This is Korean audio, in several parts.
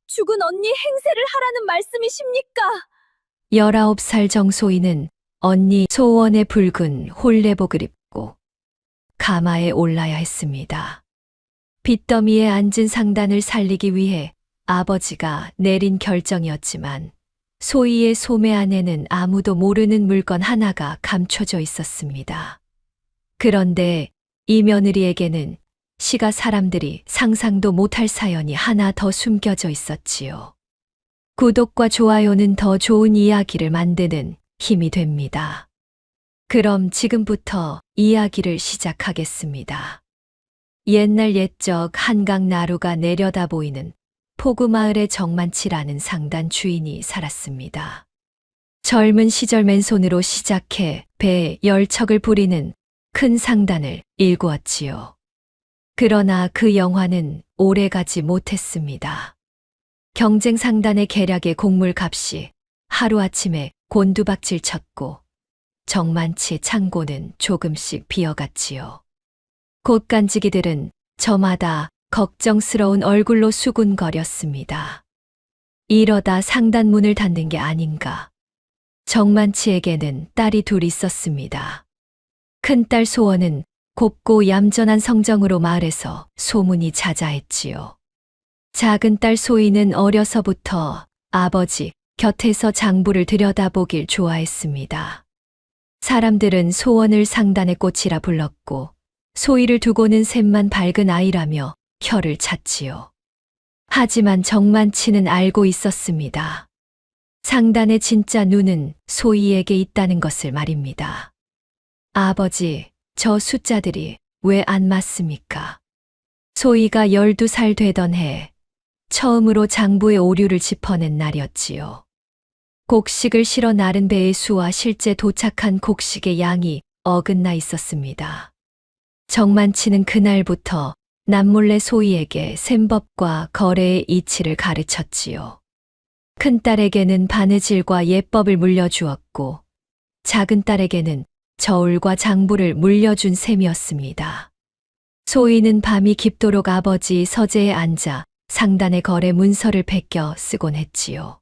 죽은 언니 행세를 하라는 말씀이십니까? 19살 정소희는 언니 소원의 붉은 홀레복을 입고 가마에 올라야 했습니다. 빚더미에 앉은 상단을 살리기 위해 아버지가 내린 결정이었지만 소희의 소매 안에는 아무도 모르는 물건 하나가 감춰져 있었습니다. 그런데 이 며느리에게는 시가 사람들이 상상도 못할 사연이 하나 더 숨겨져 있었지요. 구독과 좋아요는 더 좋은 이야기를 만드는 힘이 됩니다. 그럼 지금부터 이야기를 시작하겠습니다. 옛날 옛적 한강 나루가 내려다 보이는 포구마을의 정만치라는 상단 주인이 살았습니다. 젊은 시절 맨손으로 시작해 배에 열척을 부리는 큰 상단을 일구었지요. 그러나 그 영화는 오래가지 못했습니다. 경쟁 상단의 계략의 곡물값이 하루아침에 곤두박질 쳤고 정만치 창고는 조금씩 비어갔지요. 곶간지기들은 저마다 걱정스러운 얼굴로 수군거렸습니다. 이러다 상단 문을 닫는 게 아닌가. 정만치에게는 딸이 둘 있었습니다. 큰딸 소원은 곱고 얌전한 성정으로 마을에서 소문이 자자했지요. 작은 딸 소희는 어려서부터 아버지 곁에서 장부를 들여다보길 좋아했습니다. 사람들은 소원을 상단의 꽃이라 불렀고 소희를 두고는 셋만 밝은 아이라며 혀를 찼지요. 하지만 정만치는 알고 있었습니다. 상단의 진짜 눈은 소희에게 있다는 것을 말입니다. 아버지, 저 숫자들이 왜 안 맞습니까? 소희가 12살 되던 해 처음으로 장부의 오류를 짚어낸 날이었지요. 곡식을 실어 나른 배의 수와 실제 도착한 곡식의 양이 어긋나 있었습니다. 정만치는 그날부터 남몰래 소희에게 셈법과 거래의 이치를 가르쳤지요. 큰딸에게는 바느질과 예법을 물려주었고 작은 딸에게는 저울과 장부를 물려준 셈이었습니다. 소희는 밤이 깊도록 아버지 서재에 앉아 상단의 거래 문서를 베껴 쓰곤 했지요.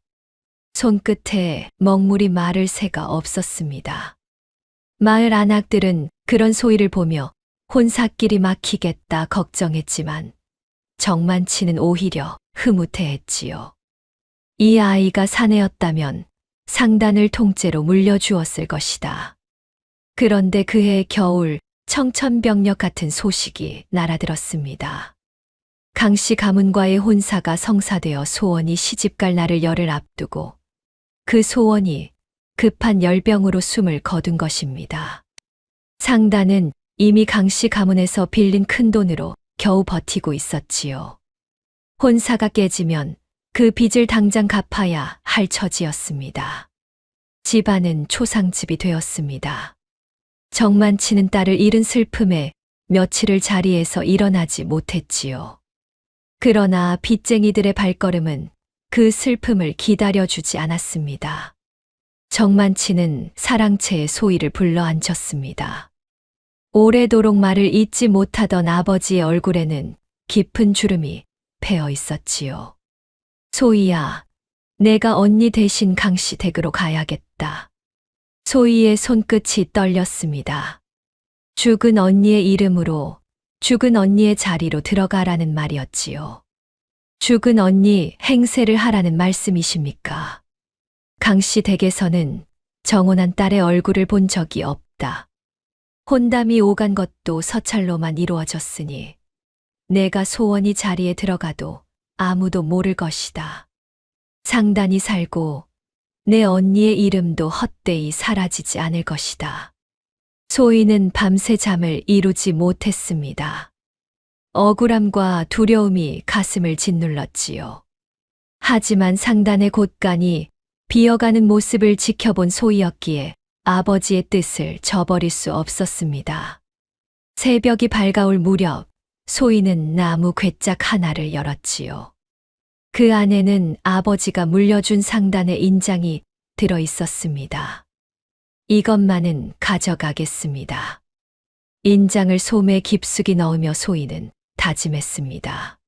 손끝에 먹물이 마를 새가 없었습니다. 마을 안악들은 그런 소희를 보며 혼사길이 막히겠다 걱정했지만 정만치는 오히려 흐뭇해했지요. 이 아이가 사내였다면 상단을 통째로 물려주었을 것이다. 그런데 그해 겨울 청천벽력 같은 소식이 날아들었습니다. 강씨 가문과의 혼사가 성사되어 소원이 시집갈 날을 열흘 앞두고 그 소원이 급한 열병으로 숨을 거둔 것입니다. 상단은 이미 강씨 가문에서 빌린 큰 돈으로 겨우 버티고 있었지요. 혼사가 깨지면 그 빚을 당장 갚아야 할 처지였습니다. 집안은 초상집이 되었습니다. 정만치는 딸을 잃은 슬픔에 며칠을 자리에서 일어나지 못했지요. 그러나 빚쟁이들의 발걸음은 그 슬픔을 기다려주지 않았습니다. 정만치는 사랑채의 소희를 불러 앉혔습니다. 오래도록 말을 잊지 못하던 아버지의 얼굴에는 깊은 주름이 패어 있었지요. 소희야, 내가 언니 대신 강씨 댁으로 가야겠다. 소희의 손끝이 떨렸습니다. 죽은 언니의 이름으로 죽은 언니의 자리로 들어가라는 말이었지요. 죽은 언니 행세를 하라는 말씀이십니까? 강씨 댁에서는 정혼한 딸의 얼굴을 본 적이 없다. 혼담이 오간 것도 서찰로만 이루어졌으니 내가 소원이 자리에 들어가도 아무도 모를 것이다. 상단이 살고 내 언니의 이름도 헛되이 사라지지 않을 것이다. 소희는 밤새 잠을 이루지 못했습니다. 억울함과 두려움이 가슴을 짓눌렀지요. 하지만 상단의 곳간이 비어가는 모습을 지켜본 소희였기에 아버지의 뜻을 저버릴 수 없었습니다. 새벽이 밝아올 무렵 소희는 나무 궤짝 하나를 열었지요. 그 안에는 아버지가 물려준 상단의 인장이 들어 있었습니다. 이것만은 가져가겠습니다. 인장을 소매 깊숙이 넣으며 소희는 다짐했습니다.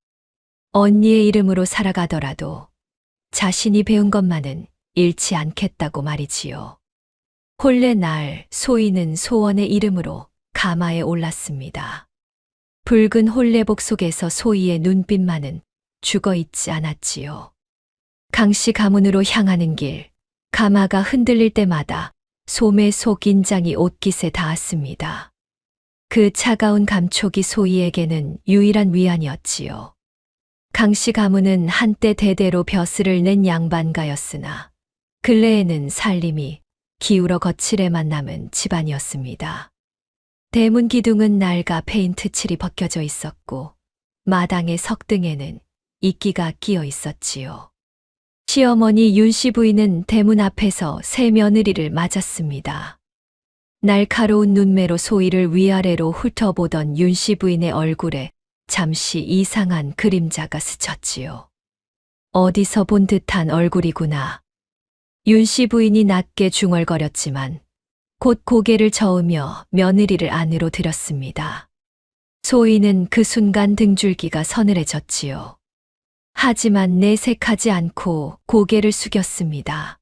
언니의 이름으로 살아가더라도 자신이 배운 것만은 잃지 않겠다고 말이지요. 본래 날 소희는 소원의 이름으로 가마에 올랐습니다. 붉은 홀레복 속에서 소희의 눈빛만은 죽어 있지 않았지요. 강씨 가문으로 향하는 길, 가마가 흔들릴 때마다 소매 속 인장이 옷깃에 닿았습니다. 그 차가운 감촉이 소희에게는 유일한 위안이었지요. 강씨 가문은 한때 대대로 벼슬을 낸 양반가였으나 근래에는 살림이 기울어 거칠에만 남은 집안이었습니다. 대문 기둥은 낡아 페인트 칠이 벗겨져 있었고 마당의 석등에는 이끼가 끼어 있었지요. 시어머니 윤씨 부인은 대문 앞에서 새 며느리를 맞았습니다. 날카로운 눈매로 소희를 위아래로 훑어보던 윤씨 부인의 얼굴에 잠시 이상한 그림자가 스쳤지요. 어디서 본 듯한 얼굴이구나. 윤씨 부인이 낮게 중얼거렸지만 곧 고개를 저으며 며느리를 안으로 들였습니다. 소희는 그 순간 등줄기가 서늘해졌지요. 하지만 내색하지 않고 고개를 숙였습니다.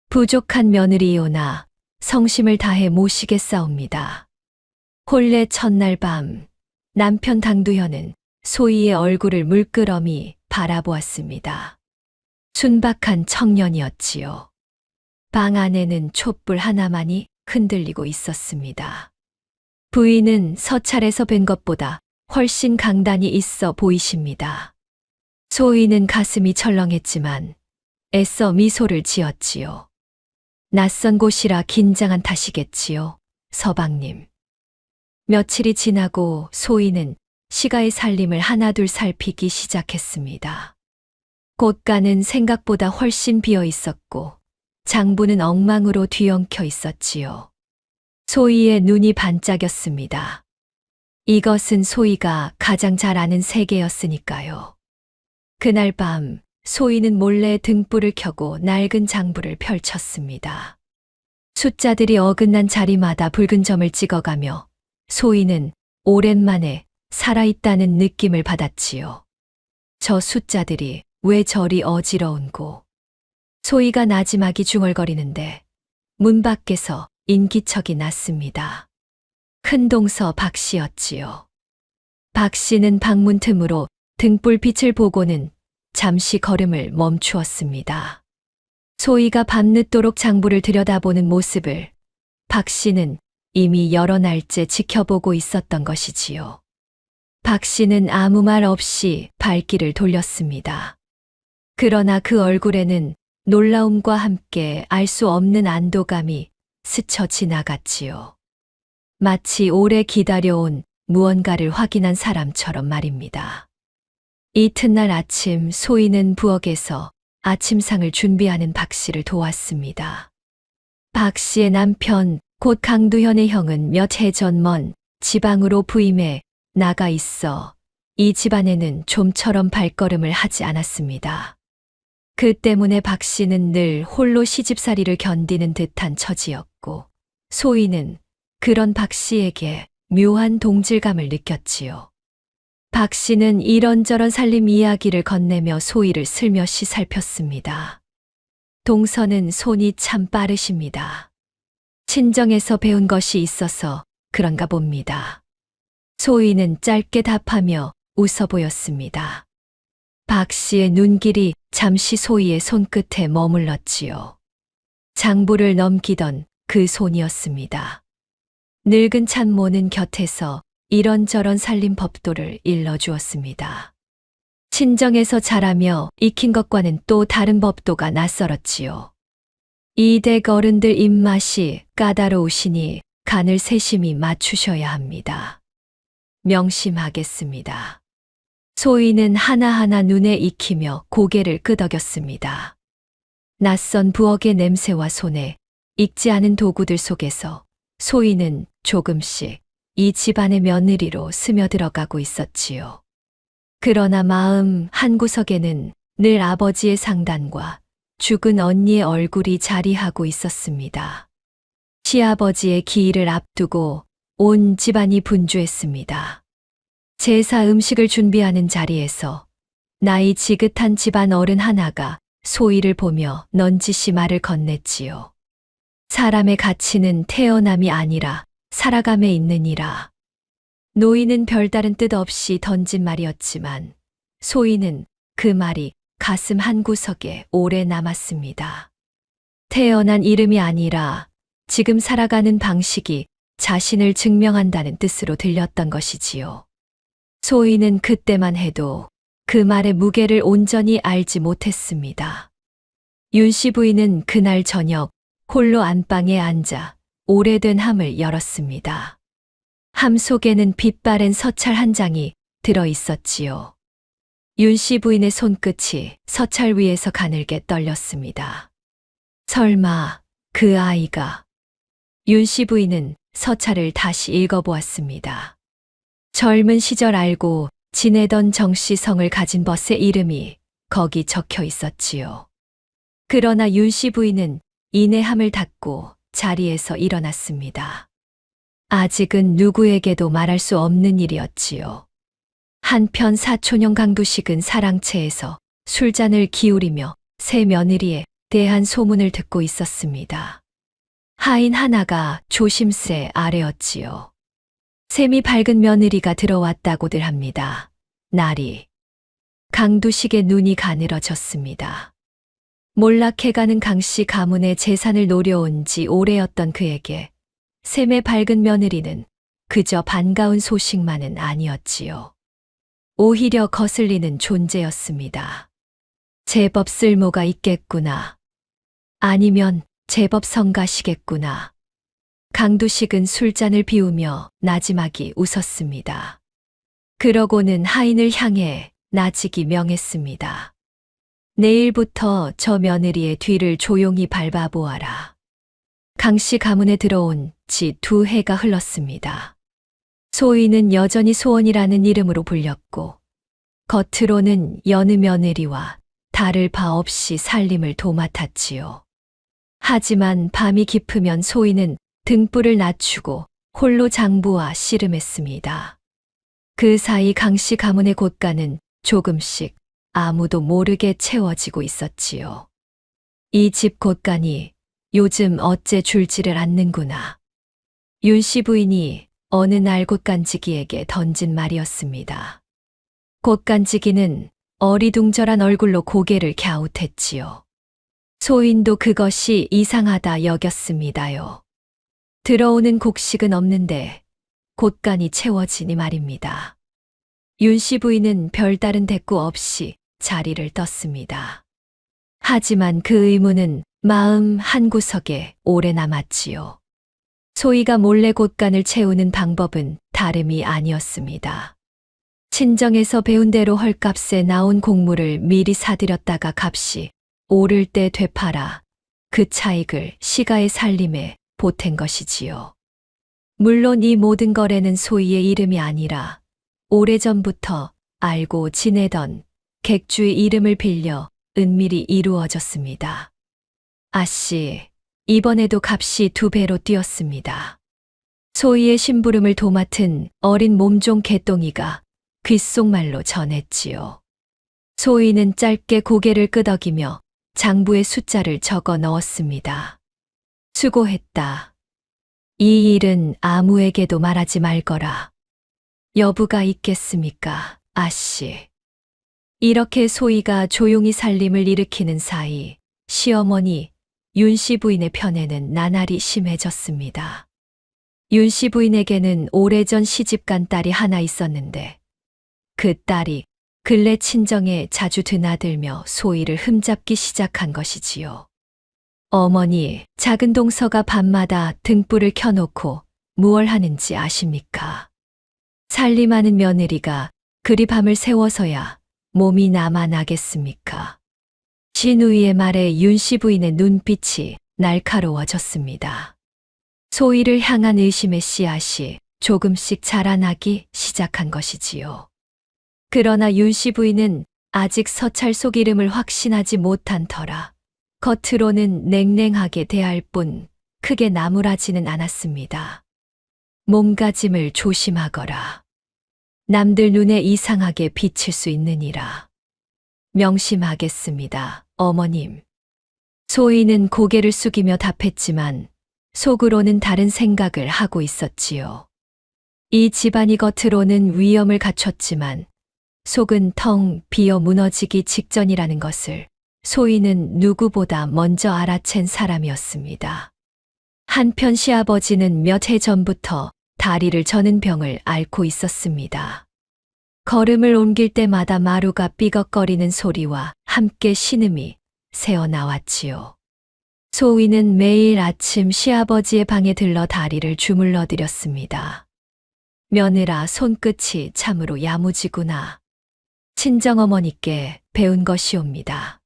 부족한 며느리이오나 성심을 다해 모시겠사옵니다. 본래 첫날 밤 남편 당두현은 소희의 얼굴을 물끄러미 바라보았습니다. 순박한 청년이었지요. 방 안에는 촛불 하나만이 흔들리고 있었습니다. 부인은 서찰에서 뵌 것보다 훨씬 강단이 있어 보이십니다. 소희는 가슴이 철렁했지만 애써 미소를 지었지요. 낯선 곳이라 긴장한 탓이겠지요, 서방님. 며칠이 지나고 소희는 시가의 살림을 하나둘 살피기 시작했습니다. 곳간은 생각보다 훨씬 비어 있었고 장부는 엉망으로 뒤엉켜 있었지요. 소희의 눈이 반짝였습니다. 이것은 소희가 가장 잘 아는 세계였으니까요. 그날 밤 소희는 몰래 등불을 켜고 낡은 장부를 펼쳤습니다. 숫자들이 어긋난 자리마다 붉은 점을 찍어가며 소희는 오랜만에 살아있다는 느낌을 받았지요. 저 숫자들이 왜 저리 어지러운고. 소희가 나지막이 중얼거리는데 문 밖에서 인기척이 났습니다. 큰동서 박씨였지요. 박씨는 방문 틈으로 등불빛을 보고는 잠시 걸음을 멈추었습니다. 소희가 밤늦도록 장부를 들여다보는 모습을 박씨는 이미 여러 날째 지켜보고 있었던 것이지요. 박씨는 아무 말 없이 발길을 돌렸습니다. 그러나 그 얼굴에는 놀라움과 함께 알 수 없는 안도감이 스쳐 지나갔지요. 마치 오래 기다려온 무언가를 확인한 사람처럼 말입니다. 이튿날 아침 소희는 부엌에서 아침상을 준비하는 박씨를 도왔습니다. 박씨의 남편 곧 강두현의 형은 몇 해 전 먼 지방으로 부임해 나가 있어 이 집안에는 좀처럼 발걸음을 하지 않았습니다. 그 때문에 박씨는 늘 홀로 시집살이를 견디는 듯한 처지였고 소희는 그런 박씨에게 묘한 동질감을 느꼈지요. 박씨는 이런저런 살림 이야기를 건네며 소희를 슬며시 살폈습니다. 동서는 손이 참 빠르십니다. 친정에서 배운 것이 있어서 그런가 봅니다. 소희는 짧게 답하며 웃어 보였습니다. 박씨의 눈길이 잠시 소희의 손끝에 머물렀지요. 장부를 넘기던 그 손이었습니다. 늙은 참모는 곁에서 이런저런 살림 법도를 일러주었습니다. 친정에서 자라며 익힌 것과는 또 다른 법도가 낯설었지요. 이 댁 어른들 입맛이 까다로우시니 간을 세심히 맞추셔야 합니다. 명심하겠습니다. 소희는 하나하나 눈에 익히며 고개를 끄덕였습니다. 낯선 부엌의 냄새와 손에 익지 않은 도구들 속에서 소희는 조금씩 이 집안의 며느리로 스며들어가고 있었지요. 그러나 마음 한구석에는 늘 아버지의 상단과 죽은 언니의 얼굴이 자리하고 있었습니다. 시아버지의 기일을 앞두고 온 집안이 분주했습니다. 제사 음식을 준비하는 자리에서 나이 지긋한 집안 어른 하나가 소희를 보며 넌지시 말을 건넸지요. 사람의 가치는 태어남이 아니라 살아감에 있느니라. 노인은 별다른 뜻 없이 던진 말이었지만 소희는 그 말이 가슴 한구석에 오래 남았습니다. 태어난 이름이 아니라 지금 살아가는 방식이 자신을 증명한다는 뜻으로 들렸던 것이지요. 소희는 그때만 해도 그 말의 무게를 온전히 알지 못했습니다. 윤씨 부인은 그날 저녁 홀로 안방에 앉아 오래된 함을 열었습니다. 함 속에는 빛바랜 서찰 한 장이 들어 있었지요. 윤씨 부인의 손끝이 서찰 위에서 가늘게 떨렸습니다. 설마 그 아이가. 윤씨 부인은 서찰을 다시 읽어보았습니다. 젊은 시절 알고 지내던 정씨 성을 가진 벗의 이름이 거기 적혀 있었지요. 그러나 윤씨 부인은 이내 함을 닫고 자리에서 일어났습니다. 아직은 누구에게도 말할 수 없는 일이었지요. 한편 사촌형 강두식은 사랑채에서 술잔을 기울이며 새 며느리에 대한 소문을 듣고 있었습니다. 하인 하나가 조심세 아래였지요. 셈이 밝은 며느리가 들어왔다고들 합니다. 날이. 강두식의 눈이 가늘어졌습니다. 몰락해가는 강씨 가문의 재산을 노려온 지 오래였던 그에게 셈의 밝은 며느리는 그저 반가운 소식만은 아니었지요. 오히려 거슬리는 존재였습니다. 제법 쓸모가 있겠구나. 아니면 제법 성가시겠구나. 강두식은 술잔을 비우며 나지막이 웃었습니다. 그러고는 하인을 향해 나직이 명했습니다. 내일부터 저 며느리의 뒤를 조용히 밟아보아라. 강씨 가문에 들어온 지 2해가 흘렀습니다. 소희는 여전히 소원이라는 이름으로 불렸고 겉으로는 여느 며느리와 다를 바 없이 살림을 도맡았지요. 하지만 밤이 깊으면 소희는 등불을 낮추고 홀로 장부와 씨름했습니다. 그 사이 강씨 가문의 곳간은 조금씩 아무도 모르게 채워지고 있었지요. 이 집 곳간이 요즘 어째 줄지를 않는구나. 윤씨 부인이 어느 날 곳간지기에게 던진 말이었습니다. 곳간지기는 어리둥절한 얼굴로 고개를 갸웃했지요. 소인도 그것이 이상하다 여겼습니다요. 들어오는 곡식은 없는데 곳간이 채워지니 말입니다. 윤씨 부인은 별다른 대꾸 없이 자리를 떴습니다. 하지만 그 의문은 마음 한구석에 오래 남았지요. 소희가 몰래 곳간을 채우는 방법은 다름이 아니었습니다. 친정에서 배운 대로 헐값에 나온 곡물을 미리 사들였다가 값이 오를 때 되팔아 그 차익을 시가의 살림에 보탠 것이지요. 물론 이 모든 거래는 소희의 이름이 아니라 오래전부터 알고 지내던 객주의 이름을 빌려 은밀히 이루어졌습니다. 아씨, 이번에도 값이 2배로 뛰었습니다. 소희의 심부름을 도맡은 어린 몸종 개똥이가 귓속말로 전했지요. 소희는 짧게 고개를 끄덕이며 장부에 숫자를 적어 넣었습니다. 수고했다. 이 일은 아무에게도 말하지 말거라. 여부가 있겠습니까, 아씨. 이렇게 소희가 조용히 살림을 일으키는 사이 시어머니 윤씨 부인의 편에는 나날이 심해졌습니다. 윤씨 부인에게는 오래전 시집간 딸이 하나 있었는데 그 딸이 근래 친정에 자주 드나들며 소희를 흠잡기 시작한 것이지요. 어머니, 작은 동서가 밤마다 등불을 켜놓고 무얼 하는지 아십니까? 살림하는 며느리가 그리 밤을 새워서야 몸이 남아나겠습니까? 신우이의 말에 윤씨 부인의 눈빛이 날카로워졌습니다. 소희를 향한 의심의 씨앗이 조금씩 자라나기 시작한 것이지요. 그러나 윤씨 부인은 아직 서찰 속 이름을 확신하지 못한 터라 겉으로는 냉랭하게 대할 뿐 크게 나무라지는 않았습니다. 몸가짐을 조심하거라. 남들 눈에 이상하게 비칠 수 있느니라. 명심하겠습니다, 어머님. 소희는 고개를 숙이며 답했지만 속으로는 다른 생각을 하고 있었지요. 이 집안이 겉으로는 위엄을 갖췄지만 속은 텅 비어 무너지기 직전이라는 것을 소희는 누구보다 먼저 알아챈 사람이었습니다. 한편 시아버지는 몇 해 전부터 다리를 저는 병을 앓고 있었습니다. 걸음을 옮길 때마다 마루가 삐걱거리는 소리와 함께 신음이 새어나왔지요. 소희는 매일 아침 시아버지의 방에 들러 다리를 주물러 드렸습니다. 며느라 손끝이 참으로 야무지구나. 친정어머니께 배운 것이옵니다.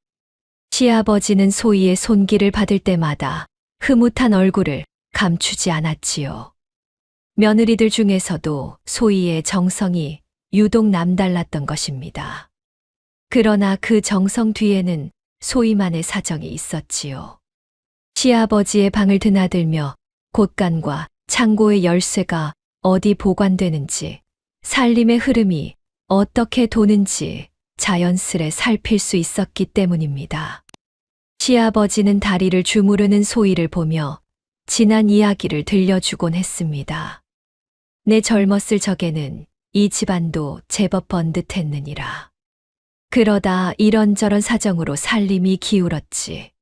시아버지는 소희의 손길을 받을 때마다 흐뭇한 얼굴을 감추지 않았지요. 며느리들 중에서도 소희의 정성이 유독 남달랐던 것입니다. 그러나 그 정성 뒤에는 소희만의 사정이 있었지요. 시아버지의 방을 드나들며 곳간과 창고의 열쇠가 어디 보관되는지, 살림의 흐름이 어떻게 도는지 자연스레 살필 수 있었기 때문입니다. 시아버지는 다리를 주무르는 소희를 보며 지난 이야기를 들려주곤 했습니다. 내 젊었을 적에는 이 집안도 제법 번듯했느니라. 그러다 이런저런 사정으로 살림이 기울었지.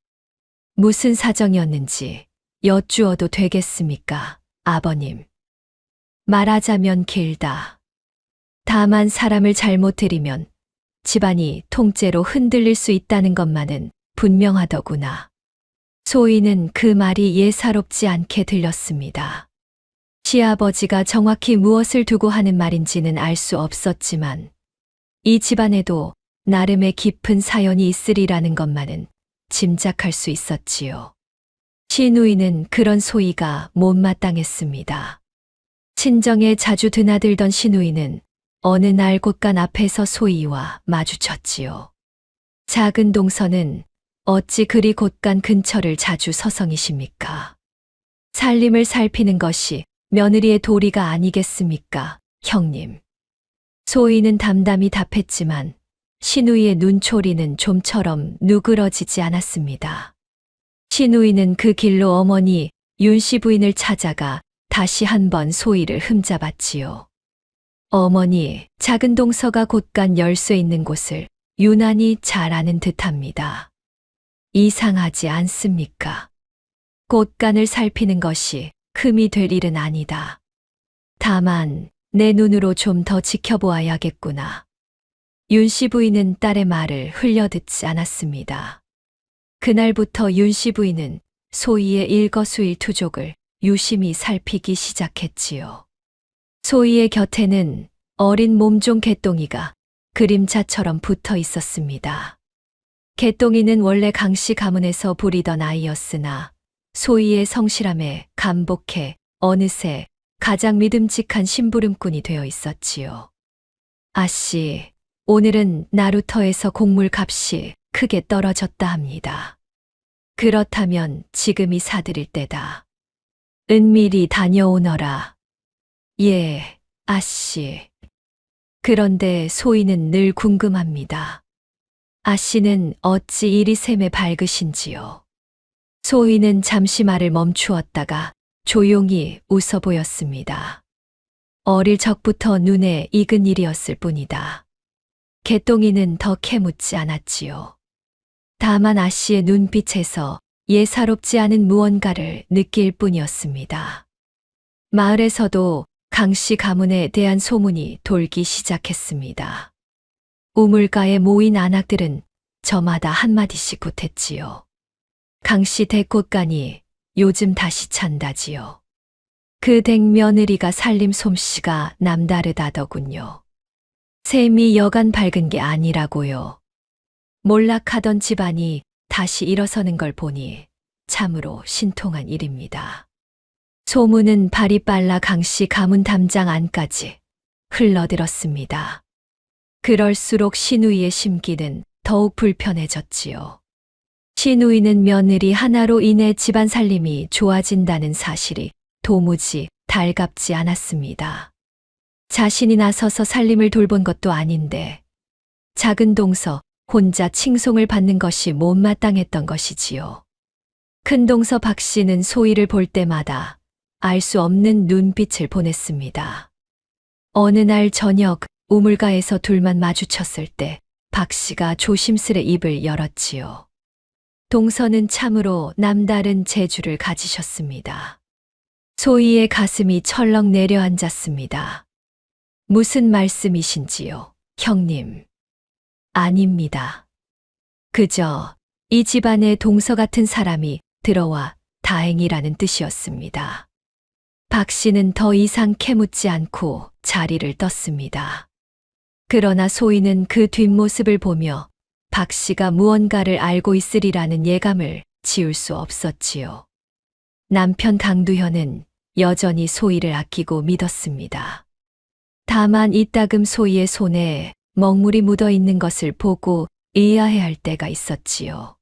무슨 사정이었는지 여쭈어도 되겠습니까, 아버님? 말하자면 길다. 다만 사람을 잘못 들이면 집안이 통째로 흔들릴 수 있다는 것만은 분명하더구나. 소희는 그 말이 예사롭지 않게 들렸습니다. 시아버지가 정확히 무엇을 두고 하는 말인지는 알 수 없었지만 이 집안에도 나름의 깊은 사연이 있으리라는 것만은 짐작할 수 있었지요. 시누이는 그런 소희가 못마땅했습니다. 친정에 자주 드나들던 시누이는 어느 날 곳간 앞에서 소희와 마주쳤지요. 작은 동서는 어찌 그리 곳간 근처를 자주 서성이십니까? 살림을 살피는 것이 며느리의 도리가 아니겠습니까, 형님? 소희는 담담히 답했지만 시누이의 눈초리는 좀처럼 누그러지지 않았습니다. 시누이는 그 길로 어머니 윤씨 부인을 찾아가 다시 한번 소희를 흠잡았지요. 어머니, 작은 동서가 곳간 열쇠 있는 곳을 유난히 잘 아는 듯합니다. 이상하지 않습니까? 곳간을 살피는 것이 흠이 될 일은 아니다. 다만 내 눈으로 좀 더 지켜보아야겠구나. 윤씨 부인은 딸의 말을 흘려듣지 않았습니다. 그날부터 윤씨 부인은 소희의 일거수일투족을 유심히 살피기 시작했지요. 소희의 곁에는 어린 몸종 개똥이가 그림자처럼 붙어 있었습니다. 개똥이는 원래 강씨 가문에서 부리던 아이였으나 소희의 성실함에 감복해 어느새 가장 믿음직한 심부름꾼이 되어 있었지요. 아씨, 오늘은 나루터에서 곡물 값이 크게 떨어졌다 합니다. 그렇다면 지금이 사들일 때다. 은밀히 다녀오너라. 예, 아씨. 그런데 소희는 늘 궁금합니다. 아씨는 어찌 이리 샘에 밝으신지요? 소희는 잠시 말을 멈추었다가 조용히 웃어 보였습니다. 어릴 적부터 눈에 익은 일이었을 뿐이다. 개똥이는 더 캐묻지 않았지요. 다만 아씨의 눈빛에서 예사롭지 않은 무언가를 느낄 뿐이었습니다. 마을에서도 강씨 가문에 대한 소문이 돌기 시작했습니다. 우물가에 모인 안악들은 저마다 한마디씩 보탰지요. 강씨 대꽃간이 요즘 다시 찬다지요. 그 댁 며느리가 살림 솜씨가 남다르다더군요. 샘이 여간 밝은 게 아니라고요. 몰락하던 집안이 다시 일어서는 걸 보니 참으로 신통한 일입니다. 소문은 발이 빨라 강씨 가문 담장 안까지 흘러들었습니다. 그럴수록 시누이의 심기는 더욱 불편해졌지요. 시누이는 며느리 하나로 인해 집안 살림이 좋아진다는 사실이 도무지 달갑지 않았습니다. 자신이 나서서 살림을 돌본 것도 아닌데 작은 동서 혼자 칭송을 받는 것이 못마땅했던 것이지요. 큰동서 박 씨는 소희를 볼 때마다 알 수 없는 눈빛을 보냈습니다. 어느 날 저녁 우물가에서 둘만 마주쳤을 때 박 씨가 조심스레 입을 열었지요. 동서는 참으로 남다른 재주를 가지셨습니다. 소희의 가슴이 철렁 내려앉았습니다. 무슨 말씀이신지요, 형님? 아닙니다. 그저 이 집안에 동서 같은 사람이 들어와 다행이라는 뜻이었습니다. 박 씨는 더 이상 캐묻지 않고 자리를 떴습니다. 그러나 소희는 그 뒷모습을 보며 박 씨가 무언가를 알고 있으리라는 예감을 지울 수 없었지요. 남편 강두현은 여전히 소희를 아끼고 믿었습니다. 다만 이따금 소희의 손에 먹물이 묻어 있는 것을 보고 의아해할 때가 있었지요.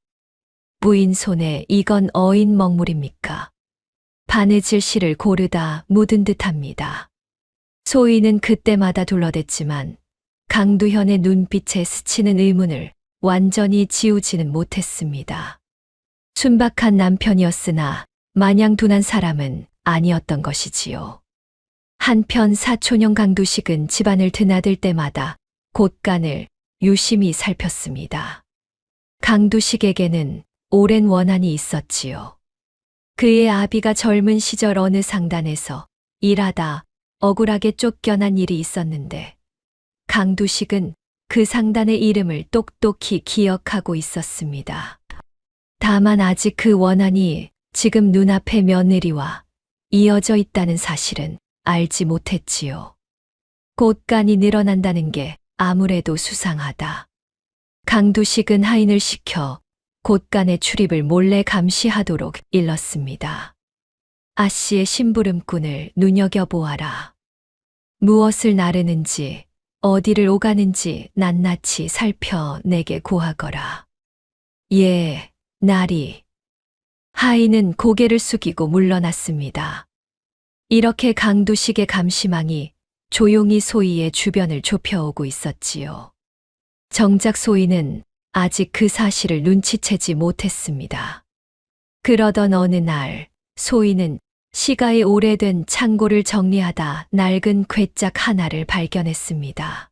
부인 손에 이건 어인 먹물입니까? 바느질 실을 고르다 묻은 듯합니다. 소희는 그때마다 둘러댔지만 강두현의 눈빛에 스치는 의문을 완전히 지우지는 못했습니다. 순박한 남편이었으나 마냥 둔한 사람은 아니었던 것이지요. 한편 사촌형 강두식은 집안을 드나들 때마다 곳간을 유심히 살폈습니다. 강두식에게는 오랜 원한이 있었지요. 그의 아비가 젊은 시절 어느 상단에서 일하다 억울하게 쫓겨난 일이 있었는데 강두식은 그 상단의 이름을 똑똑히 기억하고 있었습니다. 다만 아직 그 원한이 지금 눈앞의 며느리와 이어져 있다는 사실은 알지 못했지요. 곳간이 늘어난다는 게 아무래도 수상하다. 강두식은 하인을 시켜 곳간의 출입을 몰래 감시하도록 일렀습니다. 아씨의 심부름꾼을 눈여겨보아라. 무엇을 나르는지 어디를 오가는지 낱낱이 살펴 내게 고하거라. 예, 나리. 하인은 고개를 숙이고 물러났습니다. 이렇게 강두식의 감시망이 조용히 소희의 주변을 좁혀오고 있었지요. 정작 소희는 아직 그 사실을 눈치채지 못했습니다. 그러던 어느 날 소희는 시가에 오래된 창고를 정리하다 낡은 괴짝 하나를 발견했습니다.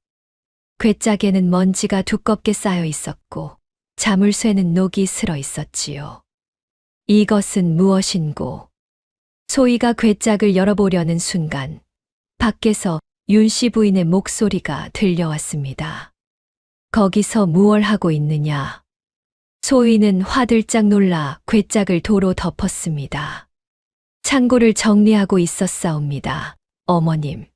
괴짝에는 먼지가 두껍게 쌓여 있었고 자물쇠는 녹이 슬어 있었지요. 이것은 무엇인고? 소희가 괴짝을 열어보려는 순간 밖에서 윤씨 부인의 목소리가 들려왔습니다. 거기서 무얼 하고 있느냐? 소희는 화들짝 놀라 괴짝을 도로 덮었습니다. 창고를 정리하고 있었사옵니다, 어머님.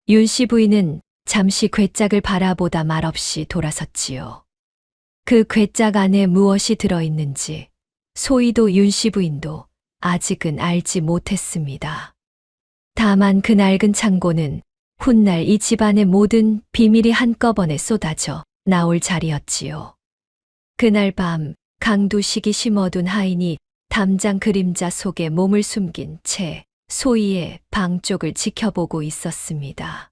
윤씨 부인은 잠시 괴짝을 바라보다 말없이 돌아섰지요. 그 괴짝 안에 무엇이 들어있는지 소희도 윤씨 부인도 아직은 알지 못했습니다. 다만 그 낡은 창고는 훗날 이 집안의 모든 비밀이 한꺼번에 쏟아져 나올 자리였지요. 그날 밤 강두식이 심어둔 하인이 담장 그림자 속에 몸을 숨긴 채 소희의 방 쪽을 지켜보고 있었습니다.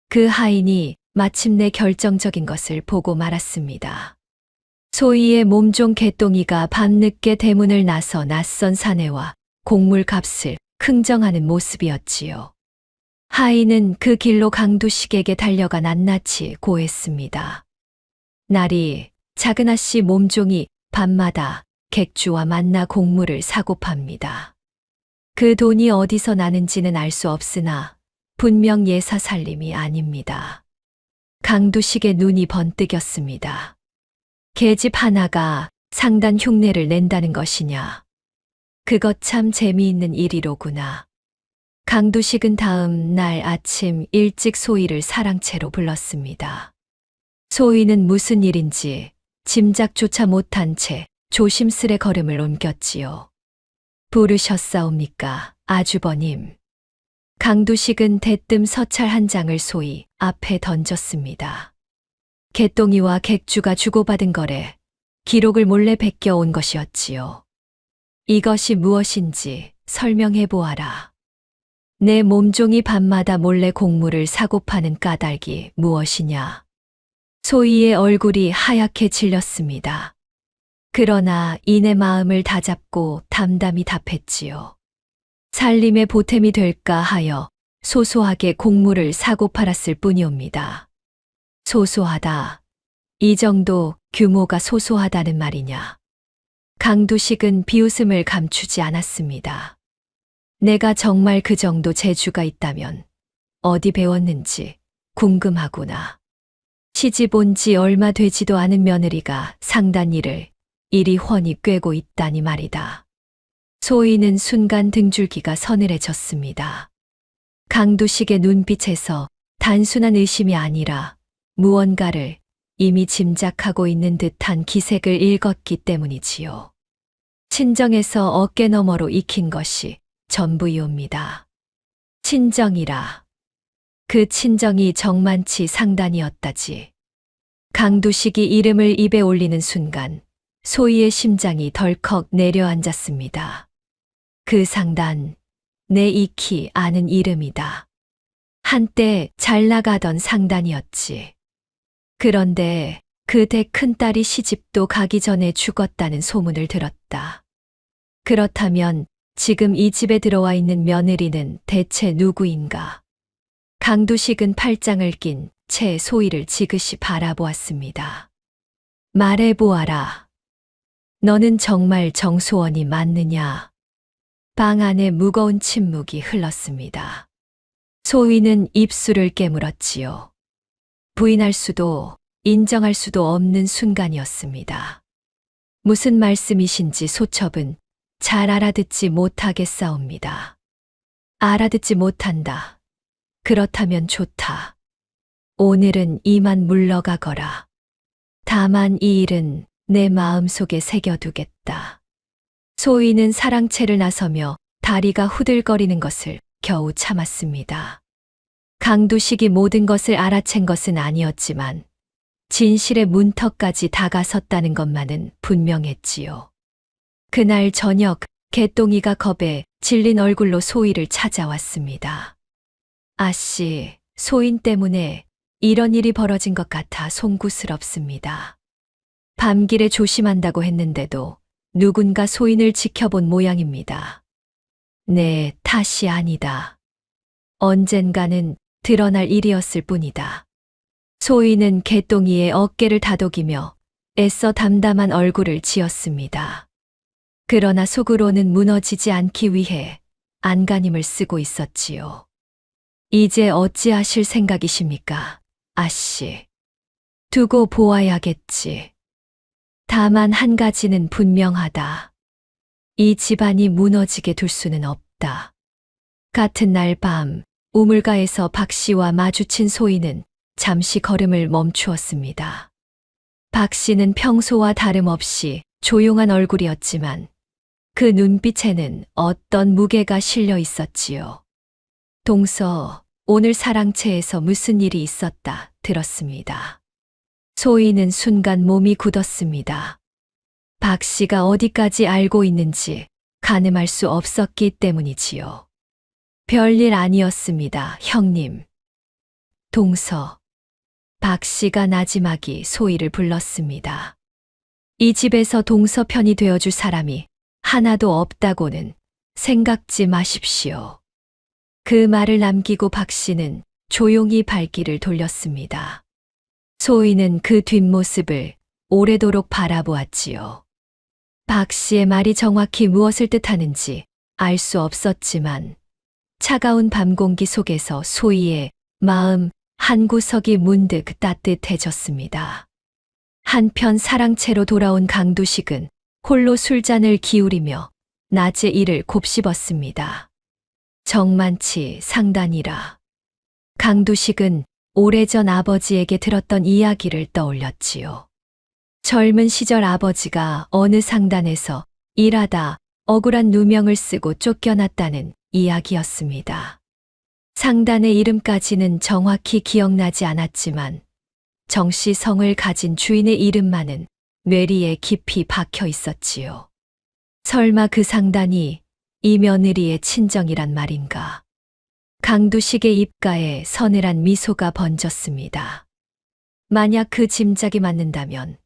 그 하인이 마침내 결정적인 것을 보고 말았습니다. 소희의 몸종 개똥이가 밤늦게 대문을 나서 낯선 사내와 곡물값을 흥정하는 모습이었지요. 하인은 그 길로 강두식에게 달려가 낱낱이 고했습니다. 날이 작은 아씨 몸종이 밤마다 객주와 만나 곡물을 사고 팝니다. 그 돈이 어디서 나는지는 알 수 없으나 분명 예사 살림이 아닙니다. 강두식의 눈이 번뜩였습니다. 계집 하나가 상단 흉내를 낸다는 것이냐. 그것 참 재미있는 일이로구나. 강두식은 다음 날 아침 일찍 소희를 사랑채로 불렀습니다. 소희는 무슨 일인지 짐작조차 못한 채 조심스레 걸음을 옮겼지요. 부르셨사옵니까, 아주버님. 강두식은 대뜸 서찰 한 장을 소희 앞에 던졌습니다. 개똥이와 객주가 주고받은 거래, 기록을 몰래 베껴온 것이었지요. 이것이 무엇인지 설명해 보아라. 내 몸종이 밤마다 몰래 곡물을 사고 파는 까닭이 무엇이냐. 소희의 얼굴이 하얗게 질렸습니다. 그러나 이내 마음을 다잡고 담담히 답했지요. 살림의 보탬이 될까 하여 소소하게 곡물을 사고 팔았을 뿐이옵니다. 소소하다. 이 정도 규모가 소소하다는 말이냐. 강두식은 비웃음을 감추지 않았습니다. 내가 정말 그 정도 재주가 있다면 어디 배웠는지 궁금하구나. 시집 온 지 얼마 되지도 않은 며느리가 상단 일을 이리 훤히 꿰고 있다니 말이다. 소희는 순간 등줄기가 서늘해졌습니다. 강두식의 눈빛에서 단순한 의심이 아니라 무언가를 이미 짐작하고 있는 듯한 기색을 읽었기 때문이지요. 친정에서 어깨 너머로 익힌 것이 전부이옵니다. 친정이라. 그 친정이 정만치 상단이었다지. 강두식이 이름을 입에 올리는 순간 소희의 심장이 덜컥 내려앉았습니다. 그 상단, 내 익히 아는 이름이다. 한때 잘 나가던 상단이었지. 그런데 그대 큰딸이 시집도 가기 전에 죽었다는 소문을 들었다. 그렇다면 지금 이 집에 들어와 있는 며느리는 대체 누구인가? 강두식은 팔짱을 낀 채 소희를 지그시 바라보았습니다. 말해보아라. 너는 정말 정소원이 맞느냐? 방 안에 무거운 침묵이 흘렀습니다. 소희는 입술을 깨물었지요. 부인할 수도 인정할 수도 없는 순간이었습니다. 무슨 말씀이신지 소첩은 잘 알아듣지 못하겠사옵니다. 알아듣지 못한다. 그렇다면 좋다. 오늘은 이만 물러가거라. 다만 이 일은 내 마음속에 새겨두겠다. 소희는 사랑채를 나서며 다리가 후들거리는 것을 겨우 참았습니다. 강두식이 모든 것을 알아챈 것은 아니었지만 진실의 문턱까지 다가섰다는 것만은 분명했지요. 그날 저녁 개똥이가 겁에 질린 얼굴로 소희를 찾아왔습니다. 아씨, 소인 때문에 이런 일이 벌어진 것 같아 송구스럽습니다. 밤길에 조심한다고 했는데도 누군가 소인을 지켜본 모양입니다. 내 탓이 아니다. 언젠가는 드러날 일이었을 뿐이다. 소희는 개똥이의 어깨를 다독이며 애써 담담한 얼굴을 지었습니다. 그러나 속으로는 무너지지 않기 위해 안간힘을 쓰고 있었지요. 이제 어찌하실 생각이십니까, 아씨? 두고 보아야겠지. 다만 한 가지는 분명하다. 이 집안이 무너지게 둘 수는 없다. 같은 날 밤 우물가에서 박 씨와 마주친 소희는 잠시 걸음을 멈추었습니다. 박 씨는 평소와 다름없이 조용한 얼굴이었지만 그 눈빛에는 어떤 무게가 실려 있었지요. 동서, 오늘 사랑채에서 무슨 일이 있었다 들었습니다. 소희는 순간 몸이 굳었습니다. 박 씨가 어디까지 알고 있는지 가늠할 수 없었기 때문이지요. 별일 아니었습니다, 형님. 동서. 박 씨가 나지막이 소희를 불렀습니다. 이 집에서 동서 편이 되어줄 사람이 하나도 없다고는 생각지 마십시오. 그 말을 남기고 박 씨는 조용히 발길을 돌렸습니다. 소희는 그 뒷모습을 오래도록 바라보았지요. 박 씨의 말이 정확히 무엇을 뜻하는지 알 수 없었지만 차가운 밤 공기 속에서 소희의 마음 한구석이 문득 따뜻해졌습니다. 한편 사랑채로 돌아온 강두식은 홀로 술잔을 기울이며 낮에 이를 곱씹었습니다. 정만치 상단이라. 강두식은 오래전 아버지에게 들었던 이야기를 떠올렸지요. 젊은 시절 아버지가 어느 상단에서 일하다 억울한 누명을 쓰고 쫓겨났다는 이야기였습니다. 상단의 이름까지는 정확히 기억나지 않았지만 정씨 성을 가진 주인의 이름만은 뇌리에 깊이 박혀 있었지요. 설마 그 상단이 이 며느리의 친정이란 말인가? 강두식의 입가에 서늘한 미소가 번졌습니다. 만약 그 짐작이 맞는다면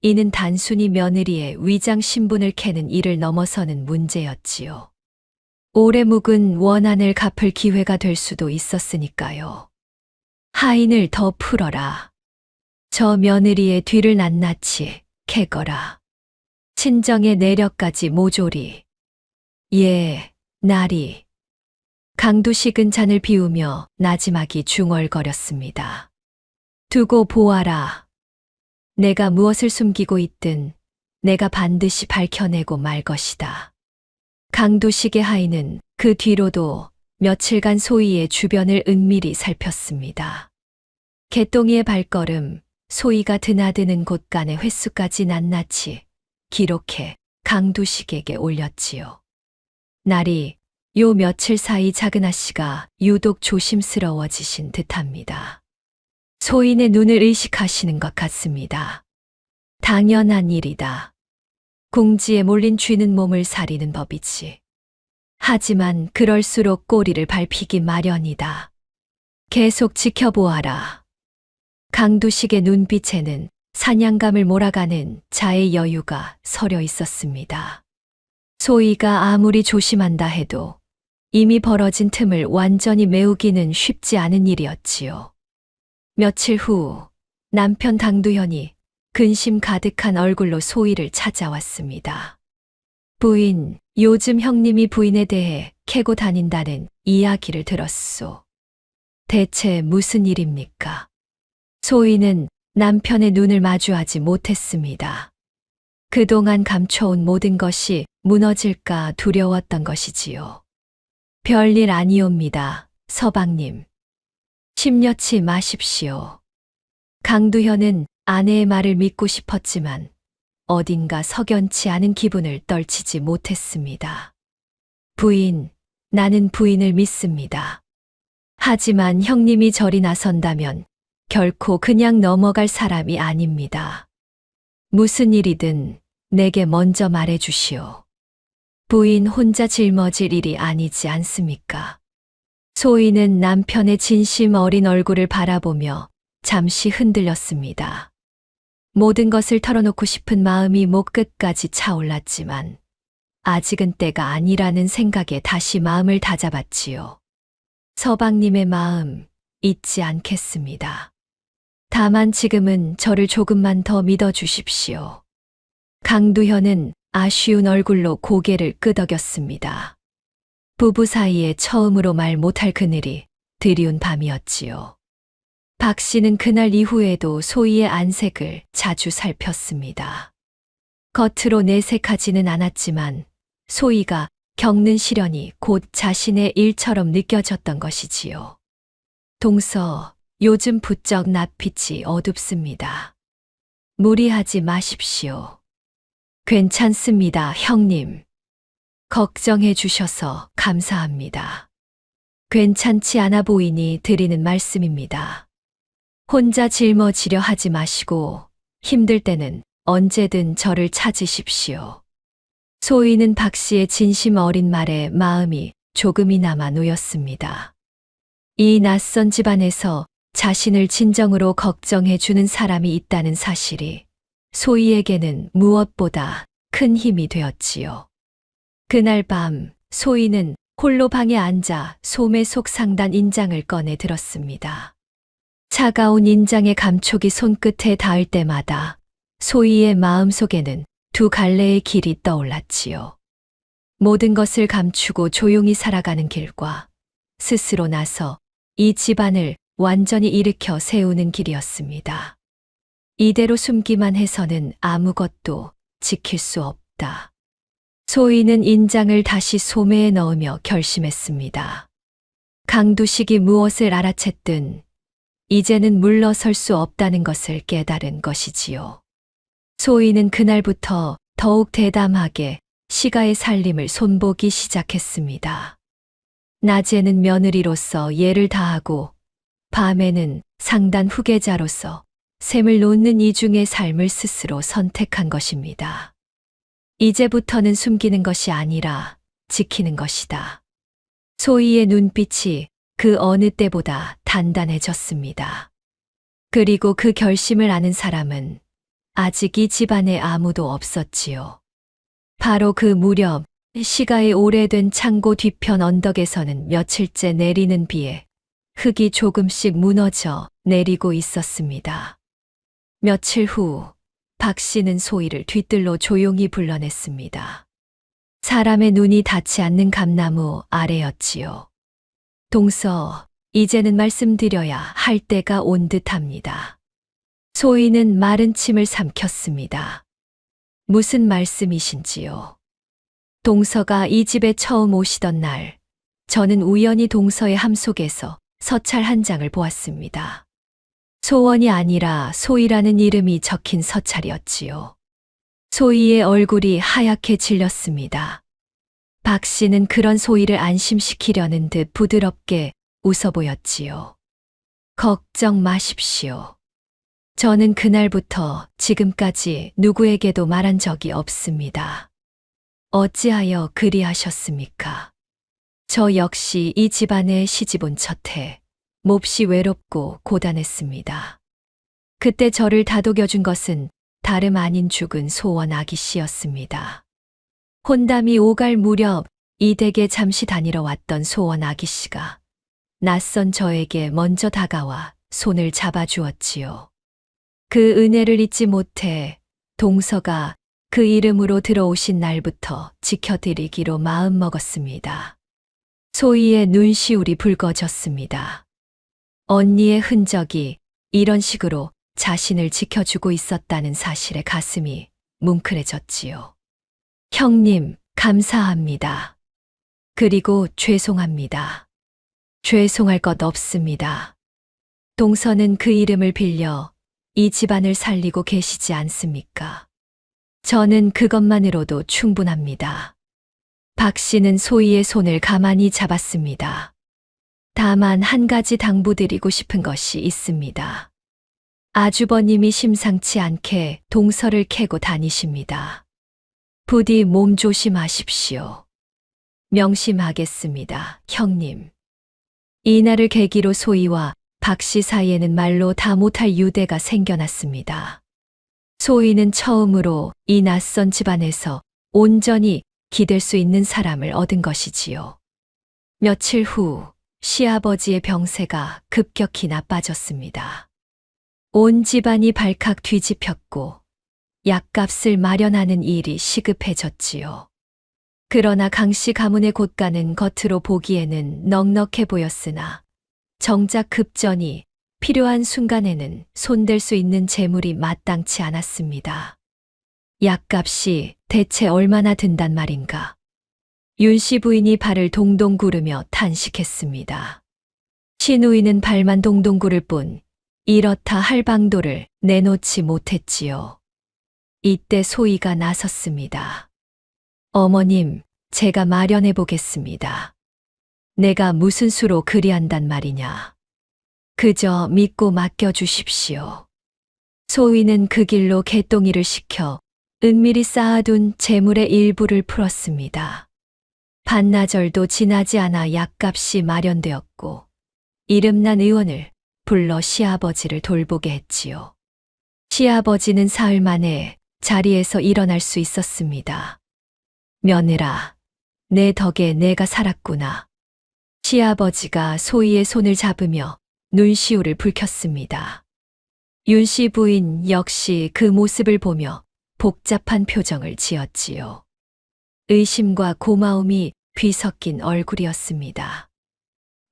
이는 단순히 며느리의 위장 신분을 캐는 일을 넘어서는 문제였지요. 오래 묵은 원한을 갚을 기회가 될 수도 있었으니까요. 하인을 더 풀어라. 저 며느리의 뒤를 낱낱이 캐거라. 친정의 내력까지 모조리. 예, 나리. 강두식은 잔을 비우며 나지막이 중얼거렸습니다. 두고 보아라. 내가 무엇을 숨기고 있든 내가 반드시 밝혀내고 말 것이다. 강두식의 하인은 그 뒤로도 며칠간 소희의 주변을 은밀히 살폈습니다. 개똥이의 발걸음, 소희가 드나드는 곳간의 횟수까지 낱낱이 기록해 강두식에게 올렸지요. 날이 요 며칠 사이 작은 아씨가 유독 조심스러워지신 듯합니다. 소인의 눈을 의식하시는 것 같습니다. 당연한 일이다. 궁지에 몰린 쥐는 몸을 사리는 법이지. 하지만 그럴수록 꼬리를 밟히기 마련이다. 계속 지켜보아라. 강두식의 눈빛에는 사냥감을 몰아가는 자의 여유가 서려 있었습니다. 소희가 아무리 조심한다 해도 이미 벌어진 틈을 완전히 메우기는 쉽지 않은 일이었지요. 며칠 후 남편 당두현이 근심 가득한 얼굴로 소희를 찾아왔습니다. 부인, 요즘 형님이 부인에 대해 캐고 다닌다는 이야기를 들었소. 대체 무슨 일입니까? 소희는 남편의 눈을 마주하지 못했습니다. 그동안 감춰온 모든 것이 무너질까 두려웠던 것이지요. 별일 아니옵니다, 서방님. 심려치 마십시오. 강두현은 아내의 말을 믿고 싶었지만 어딘가 석연치 않은 기분을 떨치지 못했습니다. 부인, 나는 부인을 믿습니다. 하지만 형님이 저리 나선다면 결코 그냥 넘어갈 사람이 아닙니다. 무슨 일이든 내게 먼저 말해 주시오. 부인 혼자 짊어질 일이 아니지 않습니까? 소희는 남편의 진심 어린 얼굴을 바라보며 잠시 흔들렸습니다. 모든 것을 털어놓고 싶은 마음이 목 끝까지 차올랐지만 아직은 때가 아니라는 생각에 다시 마음을 다잡았지요. 서방님의 마음 잊지 않겠습니다. 다만 지금은 저를 조금만 더 믿어주십시오. 강두현은 아쉬운 얼굴로 고개를 끄덕였습니다. 부부 사이에 처음으로 말 못할 그늘이 드리운 밤이었지요. 박 씨는 그날 이후에도 소희의 안색을 자주 살폈습니다. 겉으로 내색하지는 않았지만 소희가 겪는 시련이 곧 자신의 일처럼 느껴졌던 것이지요. 동서, 요즘 부쩍 낯빛이 어둡습니다. 무리하지 마십시오. 괜찮습니다, 형님. 걱정해 주셔서 감사합니다. 괜찮지 않아 보이니 드리는 말씀입니다. 혼자 짊어지려 하지 마시고 힘들 때는 언제든 저를 찾으십시오. 소희는 박 씨의 진심 어린 말에 마음이 조금이나마 놓였습니다. 이 낯선 집안에서 자신을 진정으로 걱정해 주는 사람이 있다는 사실이 소희에게는 무엇보다 큰 힘이 되었지요. 그날 밤 소희는 홀로 방에 앉아 소매 속 상단 인장을 꺼내 들었습니다. 차가운 인장의 감촉이 손끝에 닿을 때마다 소희의 마음속에는 두 갈래의 길이 떠올랐지요. 모든 것을 감추고 조용히 살아가는 길과 스스로 나서 이 집안을 완전히 일으켜 세우는 길이었습니다. 이대로 숨기만 해서는 아무것도 지킬 수 없다. 소희는 인장을 다시 소매에 넣으며 결심했습니다. 강두식이 무엇을 알아챘든 이제는 물러설 수 없다는 것을 깨달은 것이지요. 소희는 그날부터 더욱 대담하게 시가의 살림을 손보기 시작했습니다. 낮에는 며느리로서 예를 다하고 밤에는 상단 후계자로서 셈을 놓는 이중의 삶을 스스로 선택한 것입니다. 이제부터는 숨기는 것이 아니라 지키는 것이다. 소희의 눈빛이 그 어느 때보다 단단해졌습니다. 그리고 그 결심을 아는 사람은 아직 이 집안에 아무도 없었지요. 바로 그 무렵 시가의 오래된 창고 뒤편 언덕에서는 며칠째 내리는 비에 흙이 조금씩 무너져 내리고 있었습니다. 며칠 후 박 씨는 소희를 뒤뜰로 조용히 불러냈습니다. 사람의 눈이 닿지 않는 감나무 아래였지요. 동서, 이제는 말씀드려야 할 때가 온 듯합니다. 소희는 마른 침을 삼켰습니다. 무슨 말씀이신지요? 동서가 이 집에 처음 오시던 날, 저는 우연히 동서의 함 속에서 서찰 한 장을 보았습니다. 소원이 아니라 소희라는 이름이 적힌 서찰이었지요. 소희의 얼굴이 하얗게 질렸습니다. 박 씨는 그런 소희를 안심시키려는 듯 부드럽게 웃어 보였지요. 걱정 마십시오. 저는 그날부터 지금까지 누구에게도 말한 적이 없습니다. 어찌하여 그리하셨습니까? 저 역시 이 집안에 시집온 첫해 몹시 외롭고 고단했습니다. 그때 저를 다독여준 것은 다름 아닌 죽은 소원 아기 씨였습니다. 혼담이 오갈 무렵 이 댁에 잠시 다니러 왔던 소원 아기 씨가 낯선 저에게 먼저 다가와 손을 잡아주었지요. 그 은혜를 잊지 못해 동서가 그 이름으로 들어오신 날부터 지켜드리기로 마음먹었습니다. 소희의 눈시울이 붉어졌습니다. 언니의 흔적이 이런 식으로 자신을 지켜주고 있었다는 사실에 가슴이 뭉클해졌지요. 형님, 감사합니다. 그리고 죄송합니다. 죄송할 것 없습니다. 동서는 그 이름을 빌려 이 집안을 살리고 계시지 않습니까? 저는 그것만으로도 충분합니다. 박 씨는 소희의 손을 가만히 잡았습니다. 다만 한 가지 당부드리고 싶은 것이 있습니다. 아주버님이 심상치 않게 동서를 캐고 다니십니다. 부디 몸 조심하십시오. 명심하겠습니다, 형님. 이날을 계기로 소희와 박 씨 사이에는 말로 다 못할 유대가 생겨났습니다. 소희는 처음으로 이 낯선 집안에서 온전히 기댈 수 있는 사람을 얻은 것이지요. 며칠 후 시아버지의 병세가 급격히 나빠졌습니다. 온 집안이 발칵 뒤집혔고 약값을 마련하는 일이 시급해졌지요. 그러나 강씨 가문의 곳간은 겉으로 보기에는 넉넉해 보였으나 정작 급전이 필요한 순간에는 손댈 수 있는 재물이 마땅치 않았습니다. 약값이 대체 얼마나 든단 말인가. 윤씨 부인이 발을 동동 구르며 탄식했습니다. 시누이는 발만 동동 구를 뿐 이렇다 할 방도를 내놓지 못했지요. 이때 소희가 나섰습니다. 어머님, 제가 마련해 보겠습니다. 내가 무슨 수로 그리한단 말이냐. 그저 믿고 맡겨주십시오. 소희는 그 길로 개똥이를 시켜 은밀히 쌓아둔 재물의 일부를 풀었습니다. 반나절도 지나지 않아 약값이 마련되었고 이름난 의원을 불러 시아버지를 돌보게 했지요. 시아버지는 사흘 만에 자리에서 일어날 수 있었습니다. 며느라, 내 덕에 내가 살았구나. 시아버지가 소희의 손을 잡으며 눈시울을 붉혔습니다. 윤씨 부인 역시 그 모습을 보며 복잡한 표정을 지었지요. 의심과 고마움이 뒤섞인 얼굴이었습니다.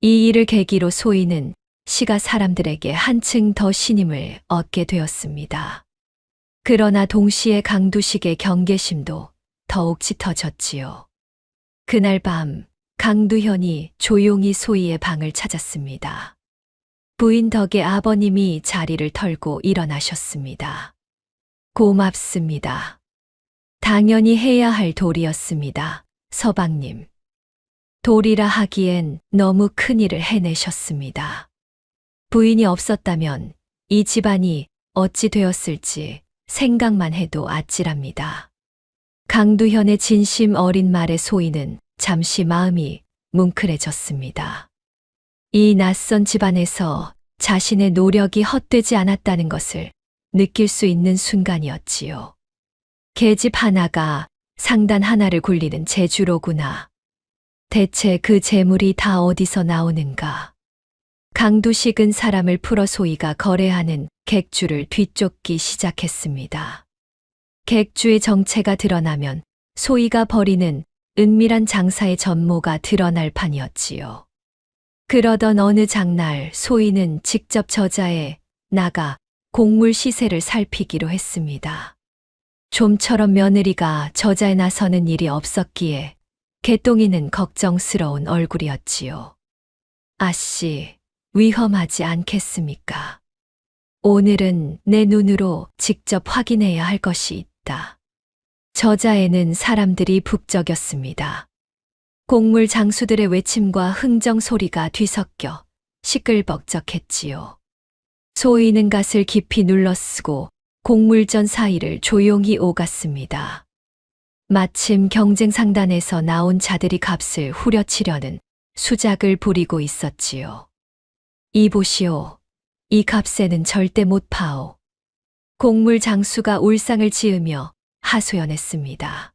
이 일을 계기로 소희는 시가 사람들에게 한층 더 신임을 얻게 되었습니다. 그러나 동시에 강두식의 경계심도 더욱 짙어졌지요. 그날 밤 강두현이 조용히 소희의 방을 찾았습니다. 부인 덕에 아버님이 자리를 털고 일어나셨습니다. 고맙습니다. 당연히 해야 할 도리였습니다. 서방님. 도리라 하기엔 너무 큰일을 해내셨습니다. 부인이 없었다면 이 집안이 어찌 되었을지 생각만 해도 아찔합니다. 강두현의 진심 어린 말에 소희는 잠시 마음이 뭉클해졌습니다. 이 낯선 집안에서 자신의 노력이 헛되지 않았다는 것을 느낄 수 있는 순간이었지요. 계집 하나가 상단 하나를 굴리는 재주로구나. 대체 그 재물이 다 어디서 나오는가? 강두식은 사람을 풀어 소희가 거래하는 객주를 뒤쫓기 시작했습니다. 객주의 정체가 드러나면 소희가 벌이는 은밀한 장사의 전모가 드러날 판이었지요. 그러던 어느 장날 소희는 직접 저자에 나가 곡물 시세를 살피기로 했습니다. 좀처럼 며느리가 저자에 나서는 일이 없었기에 개똥이는 걱정스러운 얼굴이었지요. 아씨, 위험하지 않겠습니까? 오늘은 내 눈으로 직접 확인해야 할 것이 있다. 저자에는 사람들이 북적였습니다. 곡물 장수들의 외침과 흥정 소리가 뒤섞여 시끌벅적했지요. 소희는 갓을 깊이 눌러쓰고 곡물전 사이를 조용히 오갔습니다. 마침 경쟁 상단에서 나온 자들이 값을 후려치려는 수작을 부리고 있었지요. 이보시오. 이 값에는 절대 못 파오. 곡물 장수가 울상을 지으며 하소연했습니다.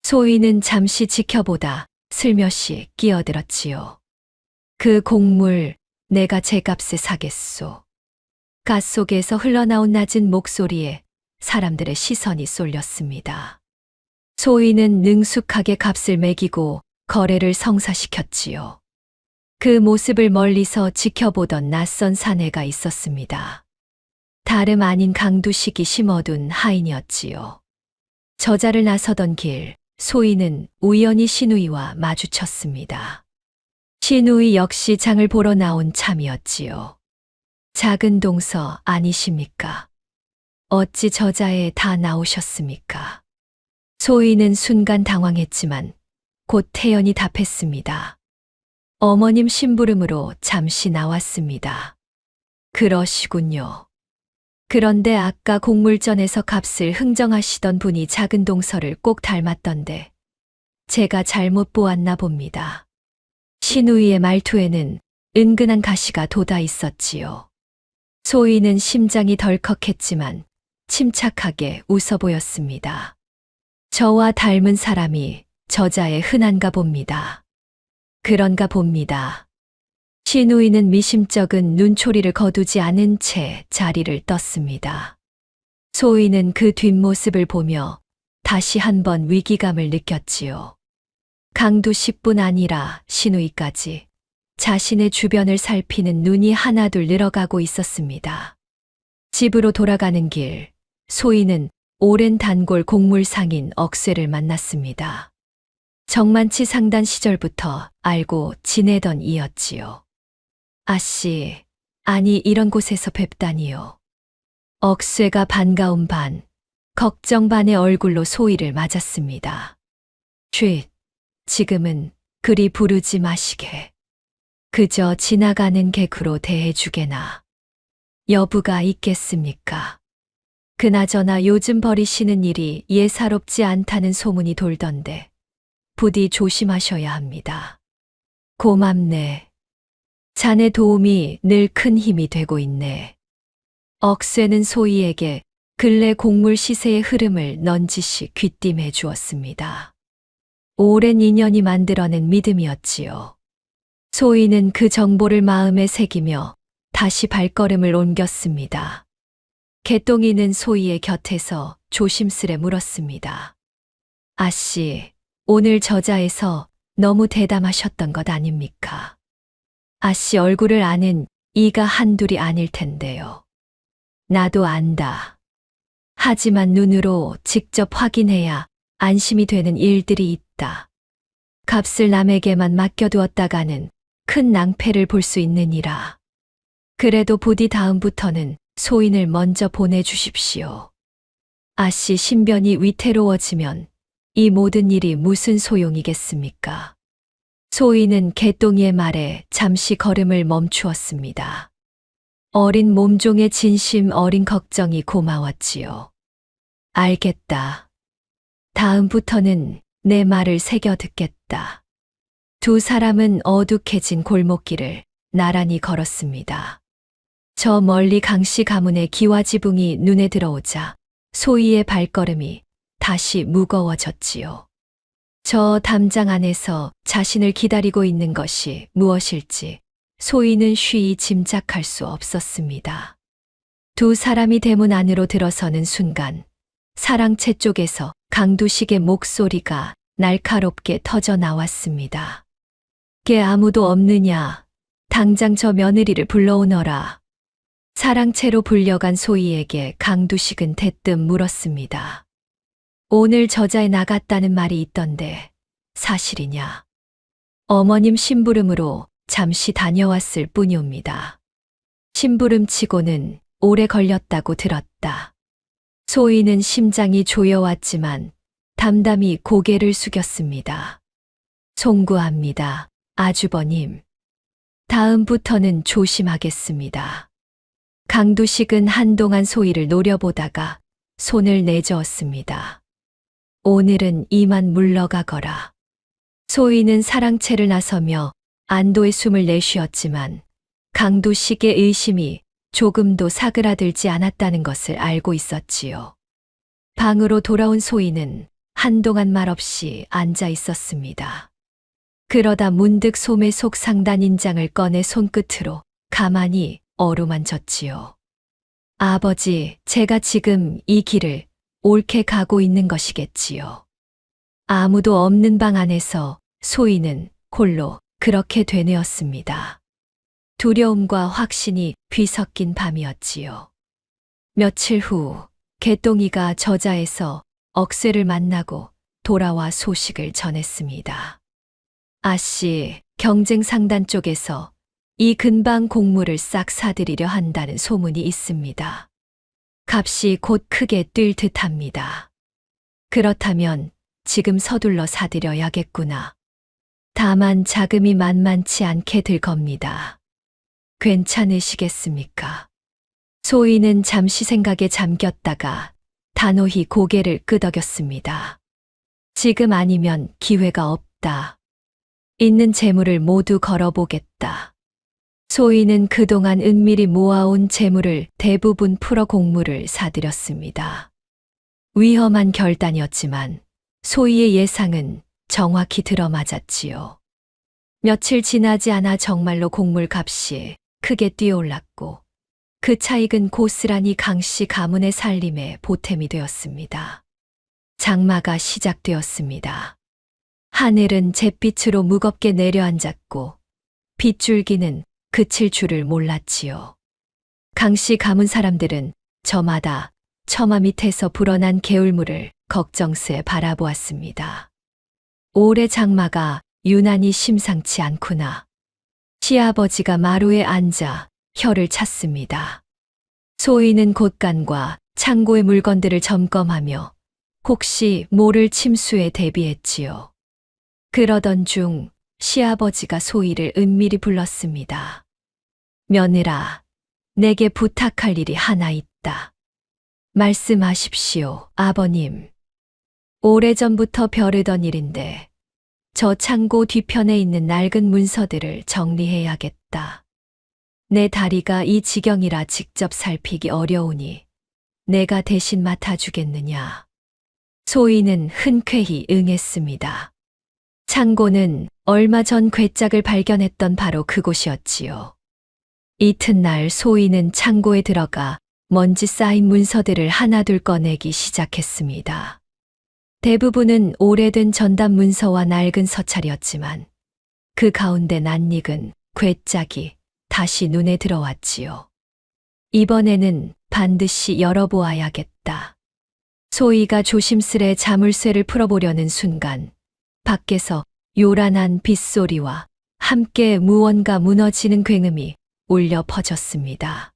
소희는 잠시 지켜보다 슬며시 끼어들었지요. 그 곡물 내가 제 값에 사겠소. 갓 속에서 흘러나온 낮은 목소리에 사람들의 시선이 쏠렸습니다. 소희는 능숙하게 값을 매기고 거래를 성사시켰지요. 그 모습을 멀리서 지켜보던 낯선 사내가 있었습니다. 다름 아닌 강두식이 심어둔 하인이었지요. 저자를 나서던 길, 소희는 우연히 신우이와 마주쳤습니다. 신우이 역시 장을 보러 나온 참이었지요. 작은 동서 아니십니까? 어찌 저자에 다 나오셨습니까? 소희는 순간 당황했지만 곧 태연히 답했습니다. 어머님 심부름으로 잠시 나왔습니다. 그러시군요. 그런데 아까 곡물전에서 값을 흥정하시던 분이 작은 동서를 꼭 닮았던데 제가 잘못 보았나 봅니다. 신우이의 말투에는 은근한 가시가 돋아 있었지요. 소희는 심장이 덜컥했지만 침착하게 웃어 보였습니다. 저와 닮은 사람이 저자에 흔한가 봅니다. 그런가 봅니다. 신우이는 미심쩍은 눈초리를 거두지 않은 채 자리를 떴습니다. 소희는 그 뒷모습을 보며 다시 한번 위기감을 느꼈지요. 강두식뿐 아니라 신우이까지 자신의 주변을 살피는 눈이 하나둘 늘어가고 있었습니다. 집으로 돌아가는 길, 소희는 오랜 단골 곡물 상인 억쇠를 만났습니다. 정만치 상단 시절부터 알고 지내던 이였지요. 아씨, 아니 이런 곳에서 뵙다니요. 억쇠가 반가움 반, 걱정 반의 얼굴로 소희를 맞았습니다. 쉿, 지금은 그리 부르지 마시게. 그저 지나가는 객으로 대해주게나. 여부가 있겠습니까? 그나저나 요즘 벌이시는 일이 예사롭지 않다는 소문이 돌던데 부디 조심하셔야 합니다. 고맙네. 자네 도움이 늘 큰 힘이 되고 있네. 억쇠는 소희에게 근래 곡물 시세의 흐름을 넌지시 귀띔해 주었습니다. 오랜 인연이 만들어낸 믿음이었지요. 소희는 그 정보를 마음에 새기며 다시 발걸음을 옮겼습니다. 개똥이는 소희의 곁에서 조심스레 물었습니다. 아씨, 오늘 저자에서 너무 대담하셨던 것 아닙니까? 아씨 얼굴을 아는 이가 한둘이 아닐 텐데요. 나도 안다. 하지만 눈으로 직접 확인해야 안심이 되는 일들이 있다. 값을 남에게만 맡겨두었다가는 큰 낭패를 볼 수 있느니라. 그래도 부디 다음부터는 소인을 먼저 보내주십시오. 아씨 신변이 위태로워지면 이 모든 일이 무슨 소용이겠습니까? 소인은 개똥이의 말에 잠시 걸음을 멈추었습니다. 어린 몸종의 진심 어린 걱정이 고마웠지요. 알겠다. 다음부터는 내 말을 새겨 듣겠다. 두 사람은 어둑해진 골목길을 나란히 걸었습니다. 저 멀리 강씨 가문의 기와 지붕이 눈에 들어오자 소희의 발걸음이 다시 무거워졌지요. 저 담장 안에서 자신을 기다리고 있는 것이 무엇일지 소희는 쉬이 짐작할 수 없었습니다. 두 사람이 대문 안으로 들어서는 순간 사랑채 쪽에서 강두식의 목소리가 날카롭게 터져 나왔습니다. 게 아무도 없느냐? 당장 저 며느리를 불러오너라. 사랑채로 불려간 소희에게 강두식은 대뜸 물었습니다. 오늘 저자에 나갔다는 말이 있던데 사실이냐? 어머님 심부름으로 잠시 다녀왔을 뿐이옵니다. 심부름치고는 오래 걸렸다고 들었다. 소희는 심장이 조여왔지만 담담히 고개를 숙였습니다. 송구합니다, 아주버님. 다음부터는 조심하겠습니다. 강두식은 한동안 소희를 노려보다가 손을 내저었습니다. 오늘은 이만 물러가거라. 소희는 사랑채를 나서며 안도의 숨을 내쉬었지만 강두식의 의심이 조금도 사그라들지 않았다는 것을 알고 있었지요. 방으로 돌아온 소희는 한동안 말없이 앉아 있었습니다. 그러다 문득 소매 속 상단 인장을 꺼내 손끝으로 가만히 어루만졌지요. 아버지, 제가 지금 이 길을 옳게 가고 있는 것이겠지요. 아무도 없는 방 안에서 소희는 홀로 그렇게 되뇌었습니다. 두려움과 확신이 뒤섞인 밤이었지요. 며칠 후 개똥이가 저자에서 억새를 만나고 돌아와 소식을 전했습니다. 아씨, 경쟁 상단 쪽에서 이 근방 곡물을 싹 사들이려 한다는 소문이 있습니다. 값이 곧 크게 뛸 듯합니다. 그렇다면 지금 서둘러 사들여야겠구나. 다만 자금이 만만치 않게 들 겁니다. 괜찮으시겠습니까? 소희는 잠시 생각에 잠겼다가 단호히 고개를 끄덕였습니다. 지금 아니면 기회가 없다. 있는 재물을 모두 걸어보겠다. 소희는 그동안 은밀히 모아온 재물을 대부분 풀어 곡물을 사들였습니다. 위험한 결단이었지만 소희의 예상은 정확히 들어맞았지요. 며칠 지나지 않아 정말로 곡물 값이 크게 뛰어올랐고 그 차익은 고스란히 강씨 가문의 살림에 보탬이 되었습니다. 장마가 시작되었습니다. 하늘은 잿빛으로 무겁게 내려앉았고 빗줄기는 그칠 줄을 몰랐지요. 강씨 가문 사람들은 저마다 처마 밑에서 불어난 개울물을 걱정스레 바라보았습니다. 올해 장마가 유난히 심상치 않구나. 시아버지가 마루에 앉아 혀를 찼습니다. 소희는 곳간과 창고의 물건들을 점검하며 혹시 모를 침수에 대비했지요. 그러던 중 시아버지가 소희를 은밀히 불렀습니다. 며느라, 내게 부탁할 일이 하나 있다. 말씀하십시오, 아버님. 오래전부터 벼르던 일인데 저 창고 뒤편에 있는 낡은 문서들을 정리해야겠다. 내 다리가 이 지경이라 직접 살피기 어려우니 내가 대신 맡아주겠느냐. 소희는 흔쾌히 응했습니다. 창고는 얼마 전 괴짝을 발견했던 바로 그곳이었지요. 이튿날 소희는 창고에 들어가 먼지 쌓인 문서들을 하나둘 꺼내기 시작했습니다. 대부분은 오래된 전담 문서와 낡은 서찰이었지만 그 가운데 낯익은 괴짝이 다시 눈에 들어왔지요. 이번에는 반드시 열어보아야겠다. 소희가 조심스레 자물쇠를 풀어보려는 순간 밖에서 요란한 빗소리와 함께 무언가 무너지는 굉음이 울려 퍼졌습니다.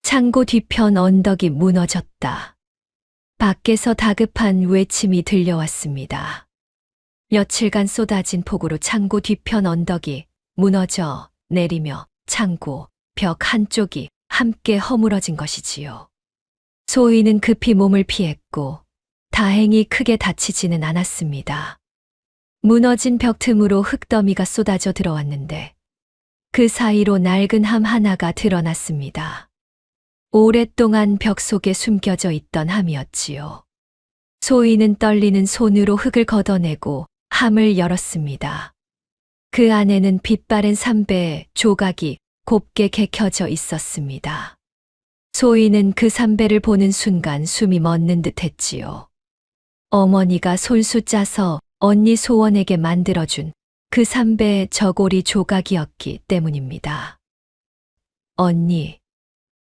창고 뒤편 언덕이 무너졌다. 밖에서 다급한 외침이 들려왔습니다. 며칠간 쏟아진 폭우로 창고 뒤편 언덕이 무너져 내리며 창고 벽 한쪽이 함께 허물어진 것이지요. 소희는 급히 몸을 피했고 다행히 크게 다치지는 않았습니다. 무너진 벽 틈으로 흙더미가 쏟아져 들어왔는데 그 사이로 낡은 함 하나가 드러났습니다. 오랫동안 벽 속에 숨겨져 있던 함이었지요. 소희는 떨리는 손으로 흙을 걷어내고 함을 열었습니다. 그 안에는 빛바랜 삼배 조각이 곱게 개켜져 있었습니다. 소희는 그 삼배를 보는 순간 숨이 멎는 듯 했지요. 어머니가 손수 짜서 언니 소원에게 만들어준 그 삼배의 저고리 조각이었기 때문입니다. 언니.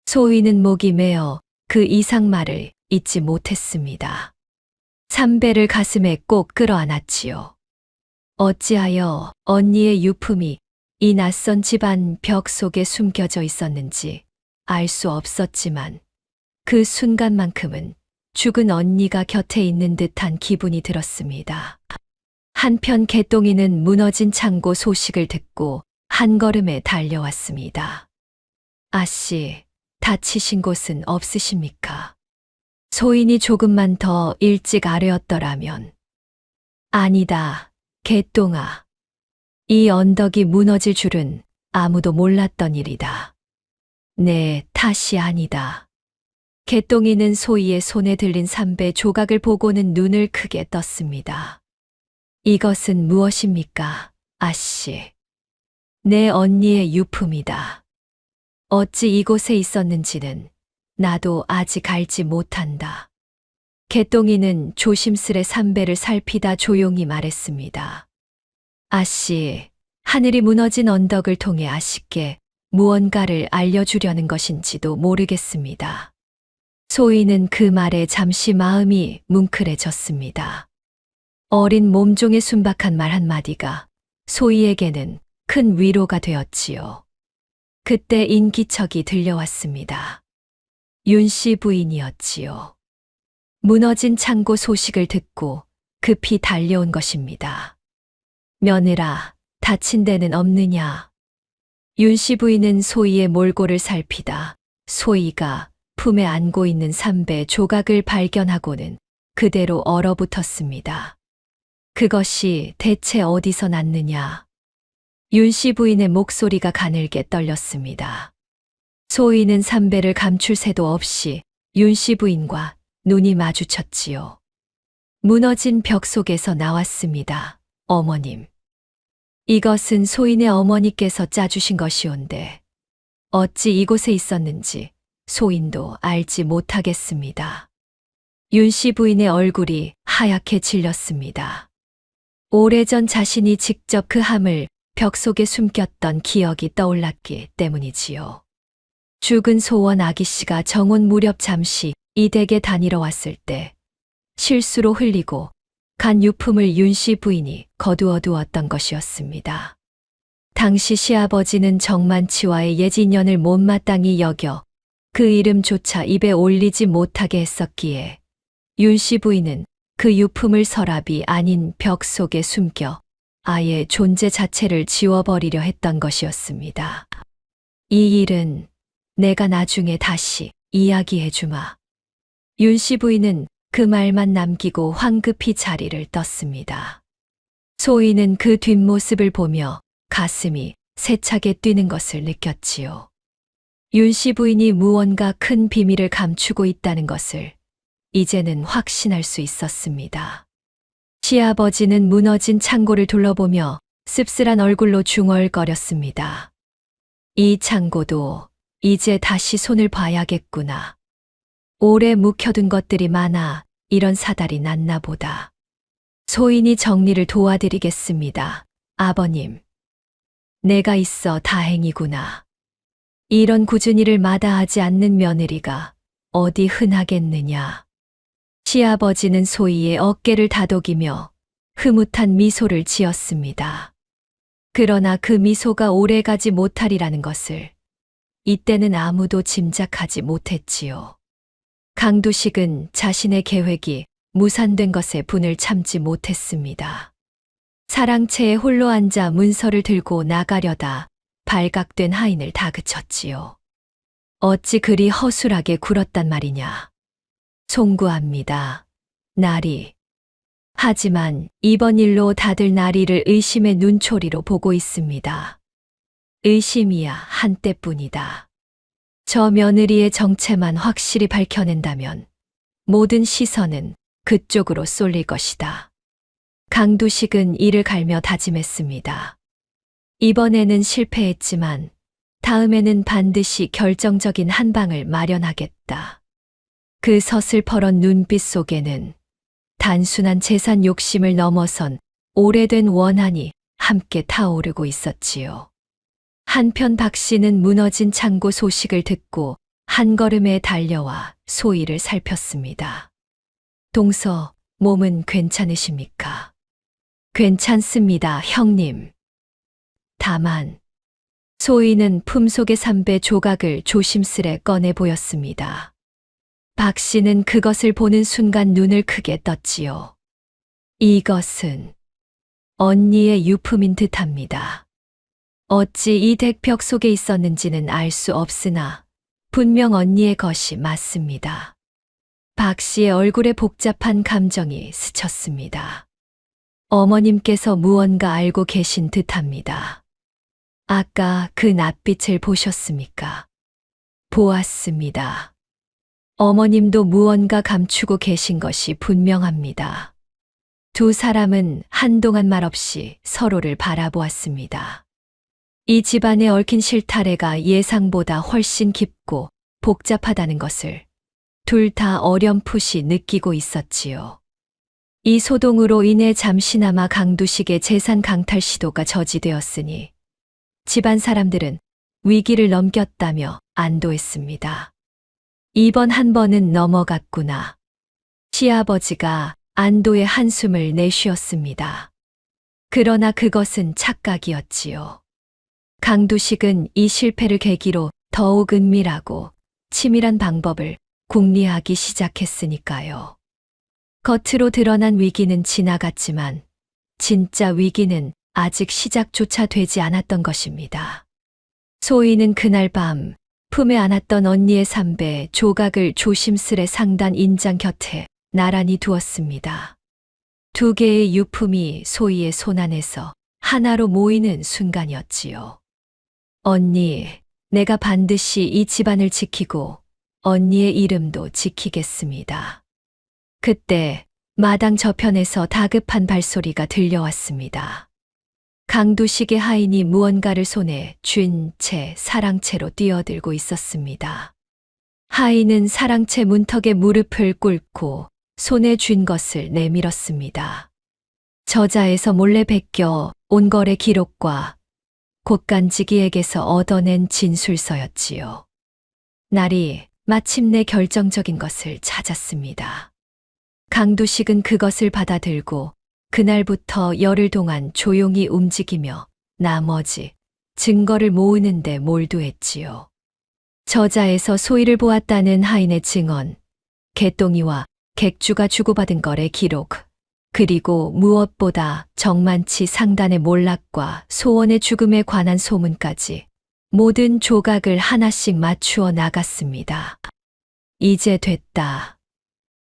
소희는 목이 메어 그 이상말을 잊지 못했습니다. 삼배를 가슴에 꼭 끌어안았지요. 어찌하여 언니의 유품이 이 낯선 집안 벽 속에 숨겨져 있었는지 알 수 없었지만 그 순간만큼은 죽은 언니가 곁에 있는 듯한 기분이 들었습니다. 한편 개똥이는 무너진 창고 소식을 듣고 한 걸음에 달려왔습니다. 아씨, 다치신 곳은 없으십니까? 소인이 조금만 더 일찍 아뢰었더라면. 아니다, 개똥아. 이 언덕이 무너질 줄은 아무도 몰랐던 일이다. 내 탓이 아니다. 개똥이는 소희의 손에 들린 삼배 조각을 보고는 눈을 크게 떴습니다. 이것은 무엇입니까, 아씨? 내 언니의 유품이다. 어찌 이곳에 있었는지는 나도 아직 알지 못한다. 개똥이는 조심스레 삼배를 살피다 조용히 말했습니다. 아씨, 하늘이 무너진 언덕을 통해 아씨께 무언가를 알려주려는 것인지도 모르겠습니다. 소희는 그 말에 잠시 마음이 뭉클해졌습니다. 어린 몸종의 순박한 말 한마디가 소희에게는 큰 위로가 되었지요. 그때 인기척이 들려왔습니다. 윤씨 부인이었지요. 무너진 창고 소식을 듣고 급히 달려온 것입니다. 며느라, 다친 데는 없느냐? 윤씨 부인은 소희의 몰골을 살피다 소희가 품에 안고 있는 삼배 조각을 발견하고는 그대로 얼어붙었습니다. 그것이 대체 어디서 났느냐? 윤씨 부인의 목소리가 가늘게 떨렸습니다. 소희는 삼배를 감출 새도 없이 윤씨 부인과 눈이 마주쳤지요. 무너진 벽 속에서 나왔습니다. 어머님. 이것은 소인의 어머니께서 짜주신 것이온데 어찌 이곳에 있었는지 소인도 알지 못하겠습니다. 윤씨 부인의 얼굴이 하얗게 질렸습니다. 오래전 자신이 직접 그 함을 벽 속에 숨겼던 기억이 떠올랐기 때문이지요. 죽은 소원 아기씨가 정혼 무렵 잠시 이 댁에 다니러 왔을 때 실수로 흘리고 간 유품을 윤씨 부인이 거두어 두었던 것이었습니다. 당시 시아버지는 정만치와의 옛 인연을 못마땅히 여겨 그 이름조차 입에 올리지 못하게 했었기에 윤씨 부인은 그 유품을 서랍이 아닌 벽 속에 숨겨 아예 존재 자체를 지워버리려 했던 것이었습니다. 이 일은 내가 나중에 다시 이야기해주마. 윤씨 부인은 그 말만 남기고 황급히 자리를 떴습니다. 소희는 그 뒷모습을 보며 가슴이 세차게 뛰는 것을 느꼈지요. 윤씨 부인이 무언가 큰 비밀을 감추고 있다는 것을 이제는 확신할 수 있었습니다. 시아버지는 무너진 창고를 둘러보며 씁쓸한 얼굴로 중얼거렸습니다. 이 창고도 이제 다시 손을 봐야겠구나. 오래 묵혀둔 것들이 많아 이런 사달이 났나 보다. 소인이 정리를 도와드리겠습니다. 아버님. 내가 있어 다행이구나. 이런 굳은 일을 마다하지 않는 며느리가 어디 흔하겠느냐. 시아버지는 소희의 어깨를 다독이며 흐뭇한 미소를 지었습니다. 그러나 그 미소가 오래가지 못하리라는 것을 이때는 아무도 짐작하지 못했지요. 강두식은 자신의 계획이 무산된 것에 분을 참지 못했습니다. 사랑채에 홀로 앉아 문서를 들고 나가려다 발각된 하인을 다그쳤지요. 어찌 그리 허술하게 굴었단 말이냐. 송구합니다. 나리. 하지만 이번 일로 다들 나리를 의심의 눈초리로 보고 있습니다. 의심이야 한때뿐이다. 저 며느리의 정체만 확실히 밝혀낸다면 모든 시선은 그쪽으로 쏠릴 것이다. 강두식은 이를 갈며 다짐했습니다. 이번에는 실패했지만 다음에는 반드시 결정적인 한 방을 마련하겠다. 그 서슬퍼런 눈빛 속에는 단순한 재산 욕심을 넘어선 오래된 원한이 함께 타오르고 있었지요. 한편 박 씨는 무너진 창고 소식을 듣고 한 걸음에 달려와 소희를 살폈습니다. 동서, 몸은 괜찮으십니까? 괜찮습니다, 형님. 다만, 소희는 품속의 삼배 조각을 조심스레 꺼내 보였습니다. 박 씨는 그것을 보는 순간 눈을 크게 떴지요. 이것은 언니의 유품인 듯합니다. 어찌 이 덱벽 속에 있었는지는 알 수 없으나 분명 언니의 것이 맞습니다. 박 씨의 얼굴에 복잡한 감정이 스쳤습니다. 어머님께서 무언가 알고 계신 듯합니다. 아까 그 낯빛을 보셨습니까? 보았습니다. 어머님도 무언가 감추고 계신 것이 분명합니다. 두 사람은 한동안 말없이 서로를 바라보았습니다. 이 집안에 얽힌 실타래가 예상보다 훨씬 깊고 복잡하다는 것을 둘 다 어렴풋이 느끼고 있었지요. 이 소동으로 인해 잠시나마 강두식의 재산 강탈 시도가 저지되었으니 집안 사람들은 위기를 넘겼다며 안도했습니다. 이번 한 번은 넘어갔구나. 시아버지가 안도의 한숨을 내쉬었습니다. 그러나 그것은 착각이었지요. 강두식은 이 실패를 계기로 더욱 은밀하고 치밀한 방법을 궁리하기 시작했으니까요. 겉으로 드러난 위기는 지나갔지만 진짜 위기는 아직 시작조차 되지 않았던 것입니다. 소희는 그날 밤 품에 안았던 언니의 삼배 조각을 조심스레 상단 인장 곁에 나란히 두었습니다. 두 개의 유품이 소희의 손안에서 하나로 모이는 순간이었지요. 언니, 내가 반드시 이 집안을 지키고 언니의 이름도 지키겠습니다. 그때 마당 저편에서 다급한 발소리가 들려왔습니다. 강두식의 하인이 무언가를 손에 쥔 채 사랑채로 뛰어들고 있었습니다. 하인은 사랑채 문턱에 무릎을 꿇고 손에 쥔 것을 내밀었습니다. 저자에서 몰래 베껴 온 거래 기록과 곳간지기에게서 얻어낸 진술서였지요. 날이 마침내 결정적인 것을 찾았습니다. 강두식은 그것을 받아들고 그날부터 열흘 동안 조용히 움직이며 나머지 증거를 모으는데 몰두했지요. 저자에서 소희를 보았다는 하인의 증언, 개똥이와 객주가 주고받은 거래 기록, 그리고 무엇보다 정만치 상단의 몰락과 소원의 죽음에 관한 소문까지 모든 조각을 하나씩 맞추어 나갔습니다. 이제 됐다.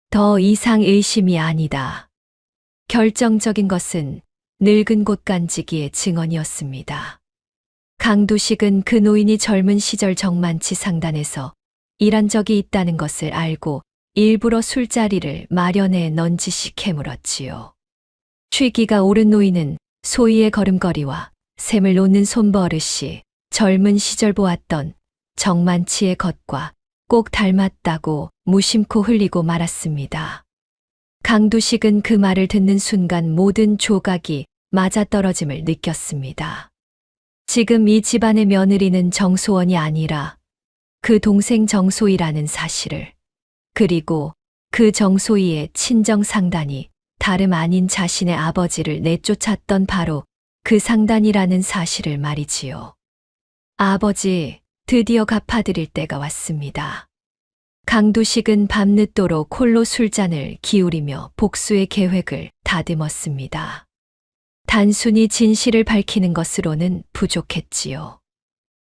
더 이상 의심이 아니다. 결정적인 것은 늙은 곳간지기의 증언이었습니다. 강두식은 그 노인이 젊은 시절 정만치 상단에서 일한 적이 있다는 것을 알고 일부러 술자리를 마련해 넌지시 캐물었지요. 취기가 오른 노인은 소희의 걸음걸이와 샘을 놓는 손버릇이 젊은 시절 보았던 정만치의 것과 꼭 닮았다고 무심코 흘리고 말았습니다. 강두식은 그 말을 듣는 순간 모든 조각이 맞아떨어짐을 느꼈습니다. 지금 이 집안의 며느리는 정소원이 아니라 그 동생 정소희라는 사실을, 그리고 그 정소희의 친정 상단이 다름 아닌 자신의 아버지를 내쫓았던 바로 그 상단이라는 사실을 말이지요. 아버지, 드디어 갚아드릴 때가 왔습니다. 강두식은 밤늦도록 홀로 술잔을 기울이며 복수의 계획을 다듬었습니다. 단순히 진실을 밝히는 것으로는 부족했지요.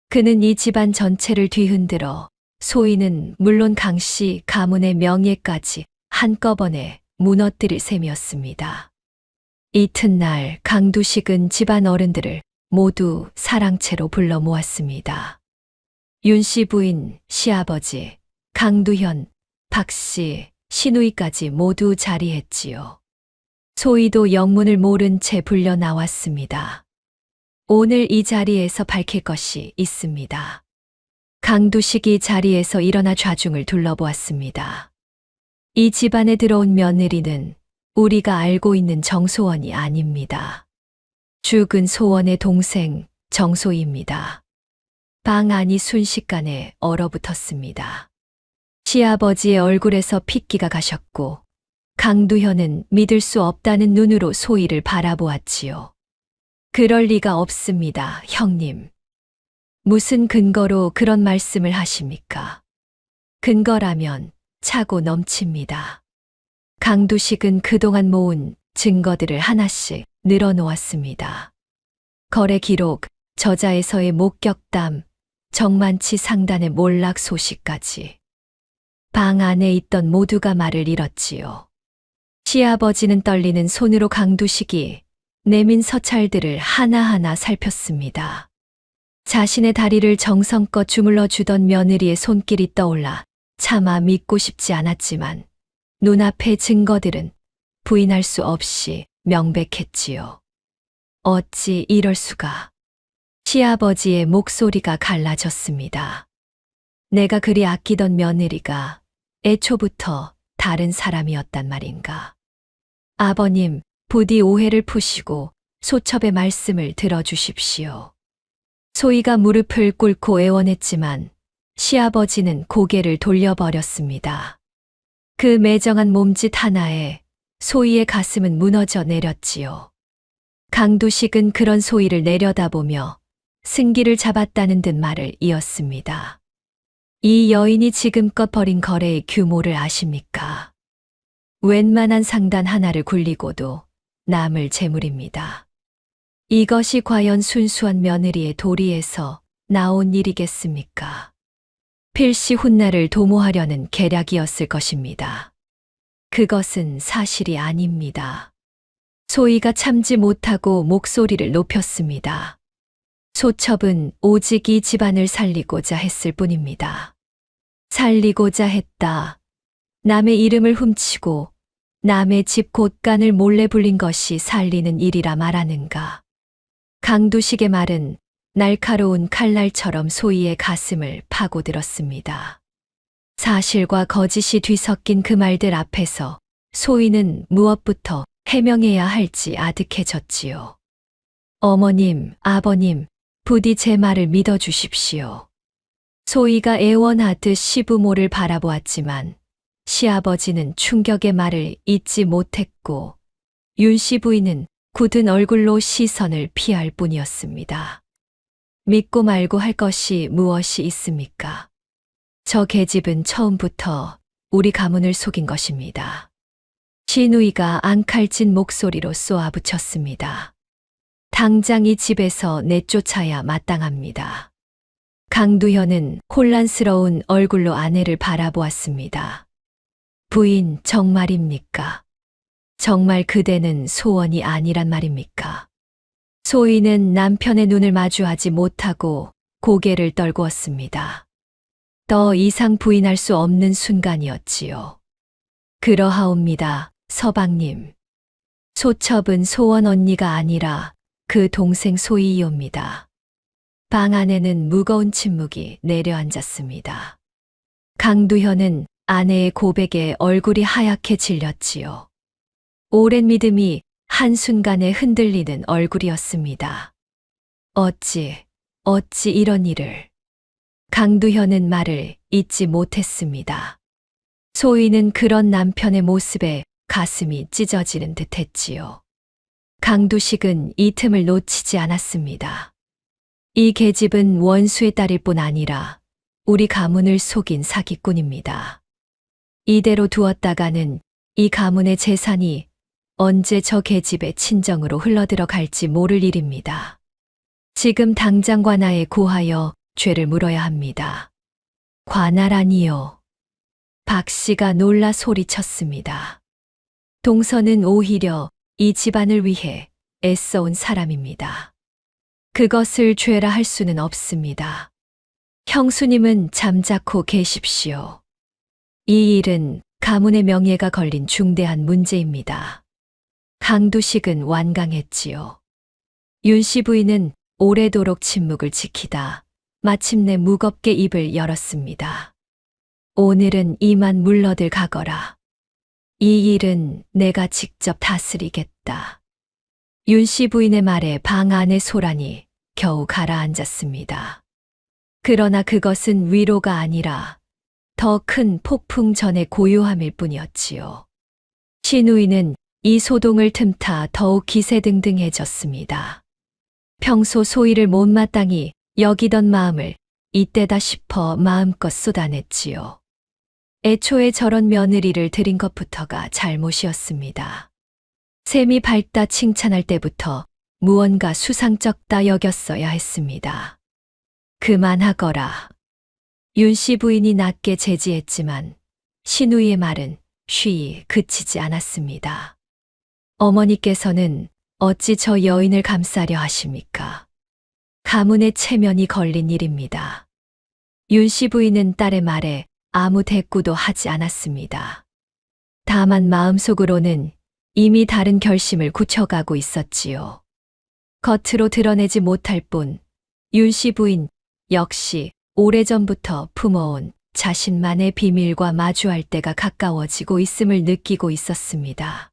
그는 이 집안 전체를 뒤흔들어 소희는 물론 강씨 가문의 명예까지 한꺼번에 무너뜨릴 셈이었습니다. 이튿날 강두식은 집안 어른들을 모두 사랑채로 불러 모았습니다. 윤 씨 부인, 시아버지, 강두현, 박 씨, 신우이까지 모두 자리했지요. 소희도 영문을 모른 채 불려 나왔습니다. 오늘 이 자리에서 밝힐 것이 있습니다. 강두식이 자리에서 일어나 좌중을 둘러보았습니다. 이 집안에 들어온 며느리는 우리가 알고 있는 정소원이 아닙니다. 죽은 소원의 동생 정소희입니다. 방 안이 순식간에 얼어붙었습니다. 시아버지의 얼굴에서 핏기가 가셨고 강두현은 믿을 수 없다는 눈으로 소희를 바라보았지요. 그럴 리가 없습니다, 형님. 무슨 근거로 그런 말씀을 하십니까? 근거라면 차고 넘칩니다. 강두식은 그동안 모은 증거들을 하나씩 늘어놓았습니다. 거래 기록, 저자에서의 목격담, 정만치 상단의 몰락 소식까지. 방 안에 있던 모두가 말을 잃었지요. 시아버지는 떨리는 손으로 강두식이 내민 서찰들을 하나하나 살폈습니다. 자신의 다리를 정성껏 주물러 주던 며느리의 손길이 떠올라 차마 믿고 싶지 않았지만 눈앞의 증거들은 부인할 수 없이 명백했지요. 어찌 이럴 수가. 시아버지의 목소리가 갈라졌습니다. 내가 그리 아끼던 며느리가 애초부터 다른 사람이었단 말인가. 아버님, 부디 오해를 푸시고 소첩의 말씀을 들어주십시오. 소희가 무릎을 꿇고 애원했지만 시아버지는 고개를 돌려버렸습니다. 그 매정한 몸짓 하나에 소희의 가슴은 무너져 내렸지요. 강두식은 그런 소희를 내려다보며 승기를 잡았다는 듯 말을 이었습니다. 이 여인이 지금껏 벌인 거래의 규모를 아십니까? 웬만한 상단 하나를 굴리고도 남을 재물입니다. 이것이 과연 순수한 며느리의 도리에서 나온 일이겠습니까? 필시 훗날을 도모하려는 계략이었을 것입니다. 그것은 사실이 아닙니다. 소희가 참지 못하고 목소리를 높였습니다. 소첩은 오직 이 집안을 살리고자 했을 뿐입니다. 살리고자 했다. 남의 이름을 훔치고 남의 집 곳간을 몰래 불린 것이 살리는 일이라 말하는가. 강두식의 말은 날카로운 칼날처럼 소희의 가슴을 파고들었습니다. 사실과 거짓이 뒤섞인 그 말들 앞에서 소희는 무엇부터 해명해야 할지 아득해졌지요. 어머님, 아버님, 부디 제 말을 믿어주십시오. 소희가 애원하듯 시부모를 바라보았지만 시아버지는 충격의 말을 잊지 못했고 윤씨 부인은 굳은 얼굴로 시선을 피할 뿐이었습니다. 믿고 말고 할 것이 무엇이 있습니까? 저 계집은 처음부터 우리 가문을 속인 것입니다. 신우이가 앙칼진 목소리로 쏘아붙였습니다. 당장 이 집에서 내쫓아야 마땅합니다. 강두현은 혼란스러운 얼굴로 아내를 바라보았습니다. 부인, 정말입니까? 정말 그대는 소원이 아니란 말입니까? 소희는 남편의 눈을 마주하지 못하고 고개를 떨구었습니다. 더 이상 부인할 수 없는 순간이었지요. 그러하옵니다, 서방님. 소첩은 소원 언니가 아니라 그 동생 소희이옵니다. 방 안에는 무거운 침묵이 내려앉았습니다. 강두현은 아내의 고백에 얼굴이 하얗게 질렸지요. 오랜 믿음이 한순간에 흔들리는 얼굴이었습니다. 어찌 이런 일을. 강두현은 말을 잇지 못했습니다. 소희는 그런 남편의 모습에 가슴이 찢어지는 듯 했지요. 강두식은 이 틈을 놓치지 않았습니다. 이 계집은 원수의 딸일 뿐 아니라 우리 가문을 속인 사기꾼입니다. 이대로 두었다가는 이 가문의 재산이 언제 저 계집의 친정으로 흘러들어갈지 모를 일입니다. 지금 당장 관아에 고하여 죄를 물어야 합니다. 관아라니요. 박 씨가 놀라 소리쳤습니다. 동서는 오히려 이 집안을 위해 애써온 사람입니다. 그것을 죄라 할 수는 없습니다. 형수님은 잠자코 계십시오. 이 일은 가문의 명예가 걸린 중대한 문제입니다. 강두식은 완강했지요. 윤씨 부인은 오래도록 침묵을 지키다 마침내 무겁게 입을 열었습니다. 오늘은 이만 물러들 가거라. 이 일은 내가 직접 다스리겠다. 윤씨 부인의 말에 방 안의 소란이 겨우 가라앉았습니다. 그러나 그것은 위로가 아니라 더 큰 폭풍 전의 고요함일 뿐이었지요. 시누이는 이 소동을 틈타 더욱 기세등등해졌습니다. 평소 소희를 못마땅히 여기던 마음을 이때다 싶어 마음껏 쏟아냈지요. 애초에 저런 며느리를 들인 것부터가 잘못이었습니다. 셈이 밝다 칭찬할 때부터 무언가 수상쩍다 여겼어야 했습니다. 그만하거라. 윤씨 부인이 낮게 제지했지만 시누이의 말은 쉬이 그치지 않았습니다. 어머니께서는 어찌 저 여인을 감싸려 하십니까? 가문의 체면이 걸린 일입니다. 윤씨 부인은 딸의 말에 아무 대꾸도 하지 않았습니다. 다만 마음속으로는 이미 다른 결심을 굳혀가고 있었지요. 겉으로 드러내지 못할 뿐 윤씨 부인 역시 오래전부터 품어온 자신만의 비밀과 마주할 때가 가까워지고 있음을 느끼고 있었습니다.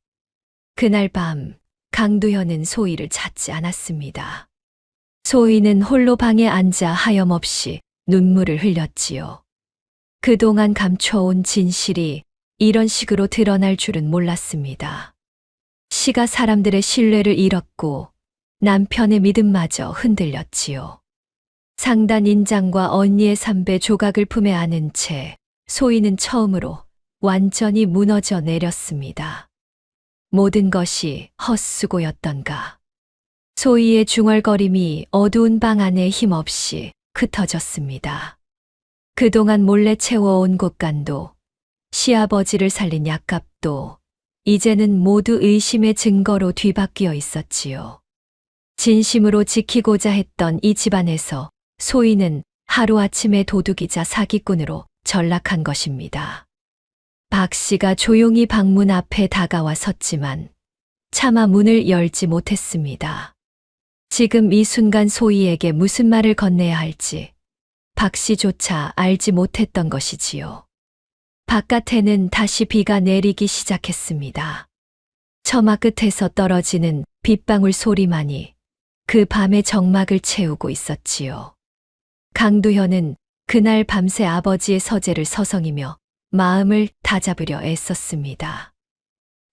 그날 밤 강두현은 소희를 찾지 않았습니다. 소희는 홀로 방에 앉아 하염없이 눈물을 흘렸지요. 그동안 감춰온 진실이 이런 식으로 드러날 줄은 몰랐습니다. 시가 사람들의 신뢰를 잃었고 남편의 믿음마저 흔들렸지요. 상단 인장과 언니의 삼배 조각을 품에 안은 채 소희는 처음으로 완전히 무너져 내렸습니다. 모든 것이 헛수고였던가. 소희의 중얼거림이 어두운 방 안에 힘없이 흩어졌습니다. 그동안 몰래 채워온 곳간도 시아버지를 살린 약값도 이제는 모두 의심의 증거로 뒤바뀌어 있었지요. 진심으로 지키고자 했던 이 집안에서 소희는 하루아침에 도둑이자 사기꾼으로 전락한 것입니다. 박 씨가 조용히 방문 앞에 다가와 섰지만 차마 문을 열지 못했습니다. 지금 이 순간 소희에게 무슨 말을 건네야 할지 박 씨조차 알지 못했던 것이지요. 바깥에는 다시 비가 내리기 시작했습니다. 처마 끝에서 떨어지는 빗방울 소리만이 그 밤의 정막을 채우고 있었지요. 강두현은 그날 밤새 아버지의 서재를 서성이며 마음을 다잡으려 애썼습니다.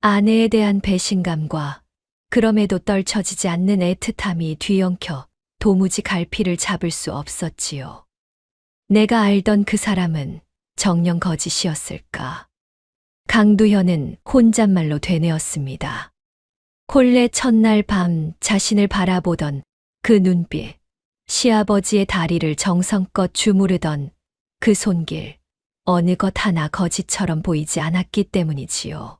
아내에 대한 배신감과 그럼에도 떨쳐지지 않는 애틋함이 뒤엉켜 도무지 갈피를 잡을 수 없었지요. 내가 알던 그 사람은 정녕 거짓이었을까? 강두현은 혼잣말로 되뇌었습니다. 혼례 첫날 밤 자신을 바라보던 그 눈빛, 시아버지의 다리를 정성껏 주무르던 그 손길, 어느 것 하나 거짓처럼 보이지 않았기 때문이지요.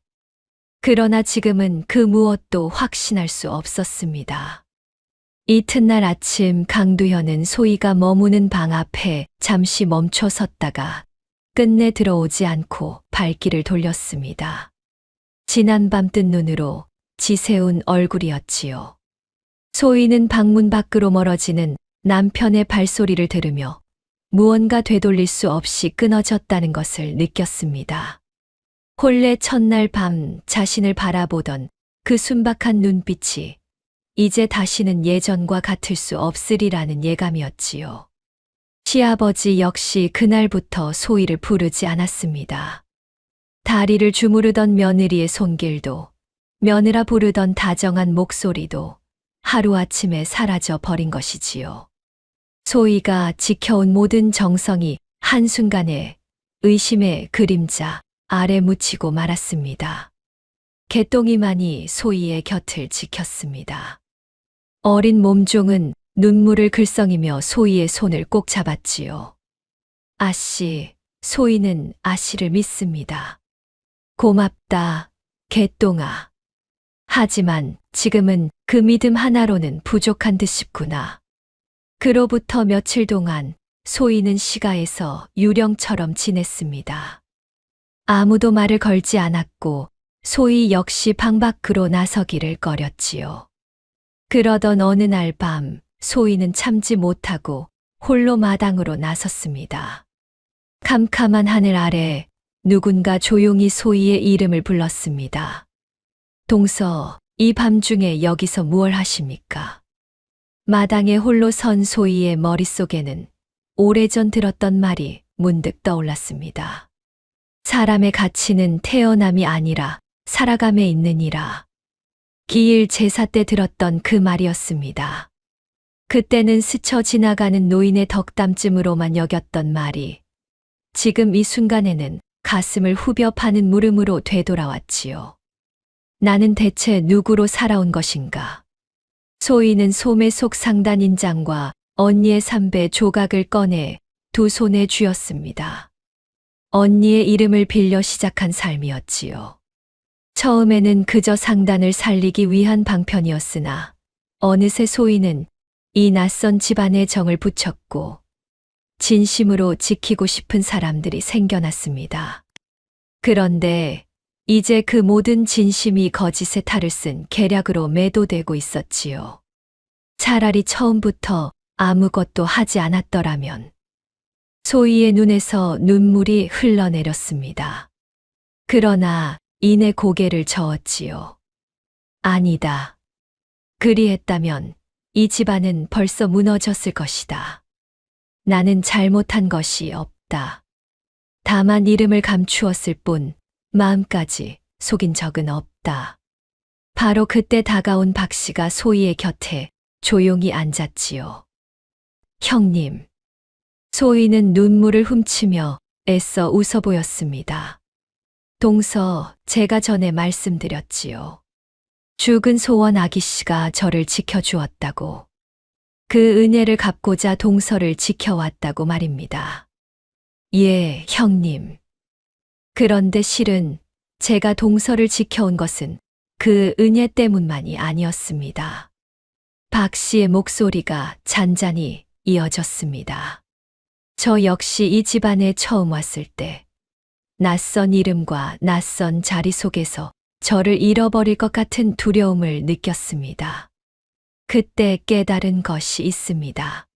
그러나 지금은 그 무엇도 확신할 수 없었습니다. 이튿날 아침 강두현은 소희가 머무는 방 앞에 잠시 멈춰 섰다가 끝내 들어오지 않고 발길을 돌렸습니다. 지난밤 뜬 눈으로 지새운 얼굴이었지요. 소희는 방문 밖으로 멀어지는 남편의 발소리를 들으며 무언가 되돌릴 수 없이 끊어졌다는 것을 느꼈습니다. 혼례 첫날 밤 자신을 바라보던 그 순박한 눈빛이 이제 다시는 예전과 같을 수 없으리라는 예감이었지요. 시아버지 역시 그날부터 소희를 부르지 않았습니다. 다리를 주무르던 며느리의 손길도 며느라 부르던 다정한 목소리도 하루아침에 사라져 버린 것이지요. 소희가 지켜온 모든 정성이 한순간에 의심의 그림자 아래 묻히고 말았습니다. 개똥이만이 소희의 곁을 지켰습니다. 어린 몸종은 눈물을 글썽이며 소희의 손을 꼭 잡았지요. 아씨, 소희는 아씨를 믿습니다. 고맙다, 개똥아. 하지만 지금은 그 믿음 하나로는 부족한 듯 싶구나. 그로부터 며칠 동안 소희는 시가에서 유령처럼 지냈습니다. 아무도 말을 걸지 않았고 소희 역시 방 밖으로 나서기를 꺼렸지요. 그러던 어느 날 밤 소희는 참지 못하고 홀로 마당으로 나섰습니다. 캄캄한 하늘 아래 누군가 조용히 소희의 이름을 불렀습니다. 동서, 이 밤중에 여기서 무얼 하십니까? 마당에 홀로 선 소희의 머릿속에는 오래전 들었던 말이 문득 떠올랐습니다. 사람의 가치는 태어남이 아니라 살아감에 있느니라. 기일 제사 때 들었던 그 말이었습니다. 그때는 스쳐 지나가는 노인의 덕담쯤으로만 여겼던 말이 지금 이 순간에는 가슴을 후벼 파는 물음으로 되돌아왔지요. 나는 대체 누구로 살아온 것인가? 소희는 소매 속 상단 인장과 언니의 삼배 조각을 꺼내 두 손에 쥐었습니다. 언니의 이름을 빌려 시작한 삶이었지요. 처음에는 그저 상단을 살리기 위한 방편이었으나 어느새 소희는 이 낯선 집안에 정을 붙였고 진심으로 지키고 싶은 사람들이 생겨났습니다. 그런데 이제 그 모든 진심이 거짓의 탈을 쓴 계략으로 매도되고 있었지요. 차라리 처음부터 아무것도 하지 않았더라면. 소희의 눈에서 눈물이 흘러내렸습니다. 그러나 이내 고개를 저었지요. 아니다. 그리했다면 이 집안은 벌써 무너졌을 것이다. 나는 잘못한 것이 없다. 다만 이름을 감추었을 뿐 마음까지 속인 적은 없다. 바로 그때 다가온 박 씨가 소희의 곁에 조용히 앉았지요. 형님. 소희는 눈물을 훔치며 애써 웃어 보였습니다. 동서, 제가 전에 말씀드렸지요. 죽은 소원 아기 씨가 저를 지켜주었다고. 그 은혜를 갚고자 동서를 지켜왔다고 말입니다. 예, 형님. 그런데 실은 제가 동서를 지켜온 것은 그 은혜 때문만이 아니었습니다. 박 씨의 목소리가 잔잔히 이어졌습니다. 저 역시 이 집안에 처음 왔을 때 낯선 이름과 낯선 자리 속에서 저를 잃어버릴 것 같은 두려움을 느꼈습니다. 그때 깨달은 것이 있습니다.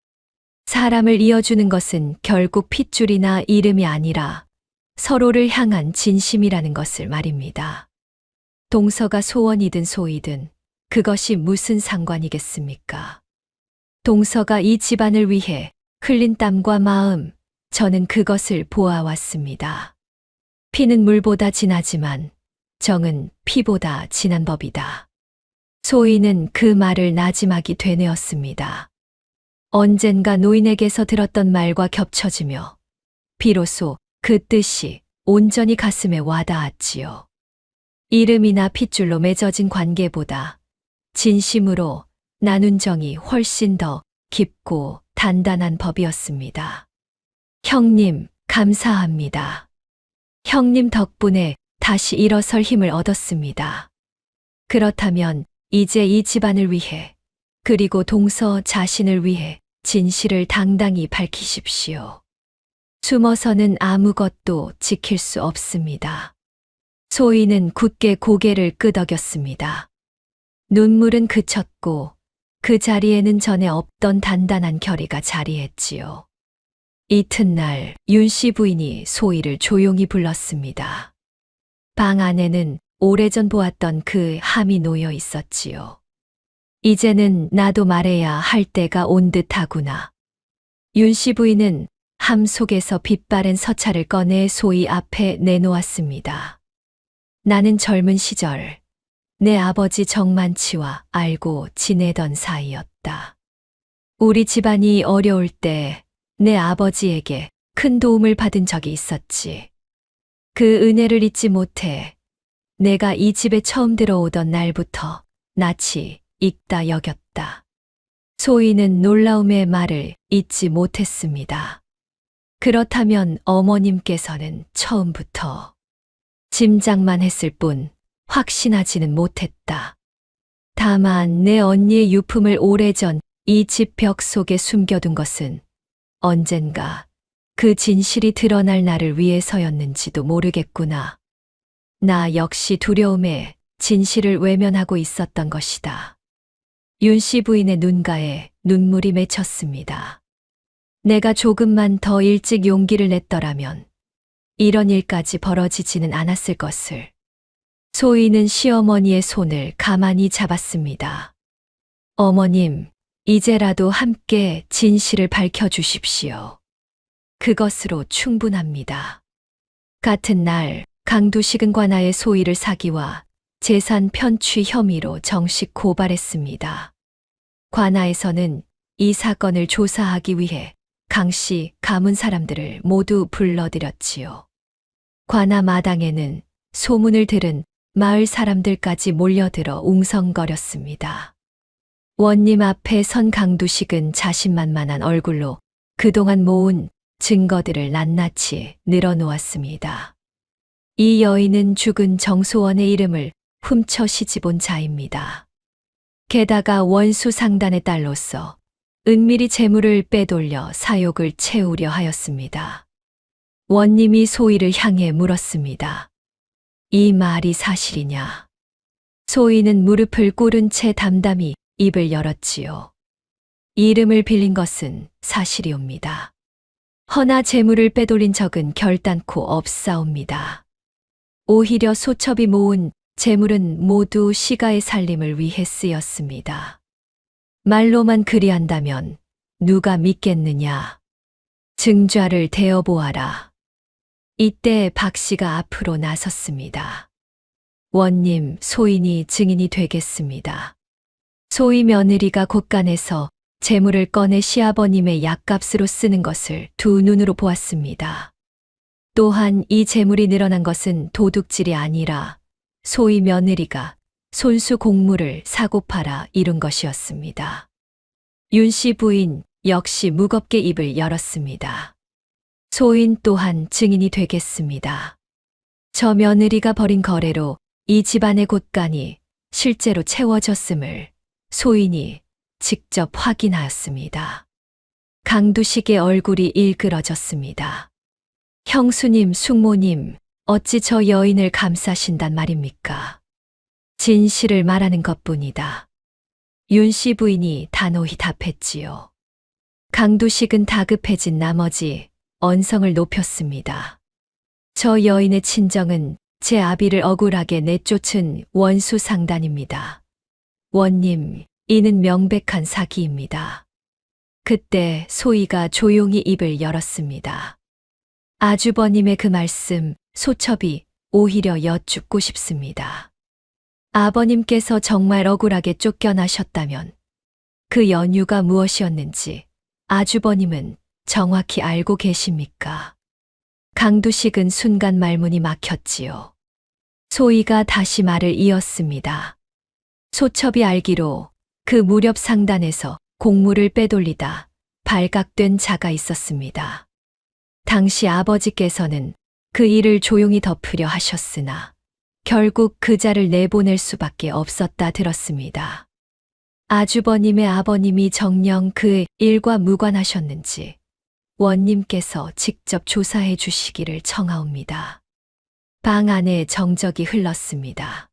사람을 이어주는 것은 결국 핏줄이나 이름이 아니라 서로를 향한 진심이라는 것을 말입니다. 동서가 소원이든 소이든 그것이 무슨 상관이겠습니까? 동서가 이 집안을 위해 흘린 땀과 마음, 저는 그것을 보아왔습니다. 피는 물보다 진하지만 정은 피보다 진한 법이다. 소희는 그 말을 나지막이 되뇌었습니다. 언젠가 노인에게서 들었던 말과 겹쳐지며 비로소 그 뜻이 온전히 가슴에 와닿았지요. 이름이나 핏줄로 맺어진 관계보다 진심으로 나눈 정이 훨씬 더 깊고 단단한 법이었습니다. 형님, 감사합니다. 형님 덕분에 다시 일어설 힘을 얻었습니다. 그렇다면 이제 이 집안을 위해 그리고 동서 자신을 위해 진실을 당당히 밝히십시오. 숨어서는 아무것도 지킬 수 없습니다. 소희는 굳게 고개를 끄덕였습니다. 눈물은 그쳤고 그 자리에는 전에 없던 단단한 결의가 자리했지요. 이튿날 윤 씨 부인이 소희를 조용히 불렀습니다. 방 안에는 오래전 보았던 그 함이 놓여 있었지요. 이제는 나도 말해야 할 때가 온 듯하구나. 윤 씨 부인은 함 속에서 빛바랜 서찰을 꺼내 소희 앞에 내놓았습니다. 나는 젊은 시절 내 아버지 정만치와 알고 지내던 사이였다. 우리 집안이 어려울 때 내 아버지에게 큰 도움을 받은 적이 있었지. 그 은혜를 잊지 못해 내가 이 집에 처음 들어오던 날부터 낯이 익다 여겼다. 소희는 놀라움의 말을 잊지 못했습니다. 그렇다면 어머님께서는 처음부터 짐작만 했을 뿐 확신하지는 못했다. 다만 내 언니의 유품을 오래전 이 집 벽 속에 숨겨둔 것은 언젠가 그 진실이 드러날 날을 위해서였는지도 모르겠구나. 나 역시 두려움에 진실을 외면하고 있었던 것이다. 윤 씨 부인의 눈가에 눈물이 맺혔습니다. 내가 조금만 더 일찍 용기를 냈더라면 이런 일까지 벌어지지는 않았을 것을. 소희는 시어머니의 손을 가만히 잡았습니다. 어머님, 이제라도 함께 진실을 밝혀주십시오. 그것으로 충분합니다. 같은 날 강두식은 관아의 소희를 사기와 재산 편취 혐의로 정식 고발했습니다. 관아에서는 이 사건을 조사하기 위해 강씨 가문 사람들을 모두 불러들였지요. 관아 마당에는 소문을 들은 마을 사람들까지 몰려들어 웅성거렸습니다. 원님 앞에 선 강두식은 자신만만한 얼굴로 그동안 모은 증거들을 낱낱이 늘어놓았습니다. 이 여인은 죽은 정소원의 이름을 훔쳐 시집온 자입니다. 게다가 원수 상단의 딸로서 은밀히 재물을 빼돌려 사욕을 채우려 하였습니다. 원님이 소희를 향해 물었습니다. 이 말이 사실이냐? 소희는 무릎을 꿇은 채 담담히 입을 열었지요. 이름을 빌린 것은 사실이옵니다. 허나 재물을 빼돌린 적은 결단코 없사옵니다. 오히려 소첩이 모은 재물은 모두 시가의 살림을 위해 쓰였습니다. 말로만 그리한다면 누가 믿겠느냐? 증좌를 대어보아라. 이때 박 씨가 앞으로 나섰습니다. 원님, 소인이 증인이 되겠습니다. 소희 며느리가 곳간에서 재물을 꺼내 시아버님의 약값으로 쓰는 것을 두 눈으로 보았습니다. 또한 이 재물이 늘어난 것은 도둑질이 아니라 소희 며느리가 손수 곡물을 사고 팔아 이룬 것이었습니다. 윤 씨 부인 역시 무겁게 입을 열었습니다. 소인 또한 증인이 되겠습니다. 저 며느리가 벌인 거래로 이 집안의 곳간이 실제로 채워졌음을 소인이 직접 확인하였습니다. 강두식의 얼굴이 일그러졌습니다. 형수님, 숙모님, 어찌 저 여인을 감싸신단 말입니까? 진실을 말하는 것뿐이다. 윤 씨 부인이 단호히 답했지요. 강두식은 다급해진 나머지 언성을 높였습니다. 저 여인의 친정은 제 아비를 억울하게 내쫓은 원수 상단입니다. 원님, 이는 명백한 사기입니다. 그때 소희가 조용히 입을 열었습니다. 아주버님의 그 말씀, 소첩이 오히려 여쭙고 싶습니다. 아버님께서 정말 억울하게 쫓겨나셨다면 그 연유가 무엇이었는지 아주버님은 정확히 알고 계십니까? 강두식은 순간 말문이 막혔지요. 소희가 다시 말을 이었습니다. 소첩이 알기로 그 무렵 상단에서 곡물을 빼돌리다 발각된 자가 있었습니다. 당시 아버지께서는 그 일을 조용히 덮으려 하셨으나 결국 그 자를 내보낼 수밖에 없었다 들었습니다. 아주버님의 아버님이 정녕 그 일과 무관하셨는지 원님께서 직접 조사해 주시기를 청하옵니다. 방 안에 정적이 흘렀습니다.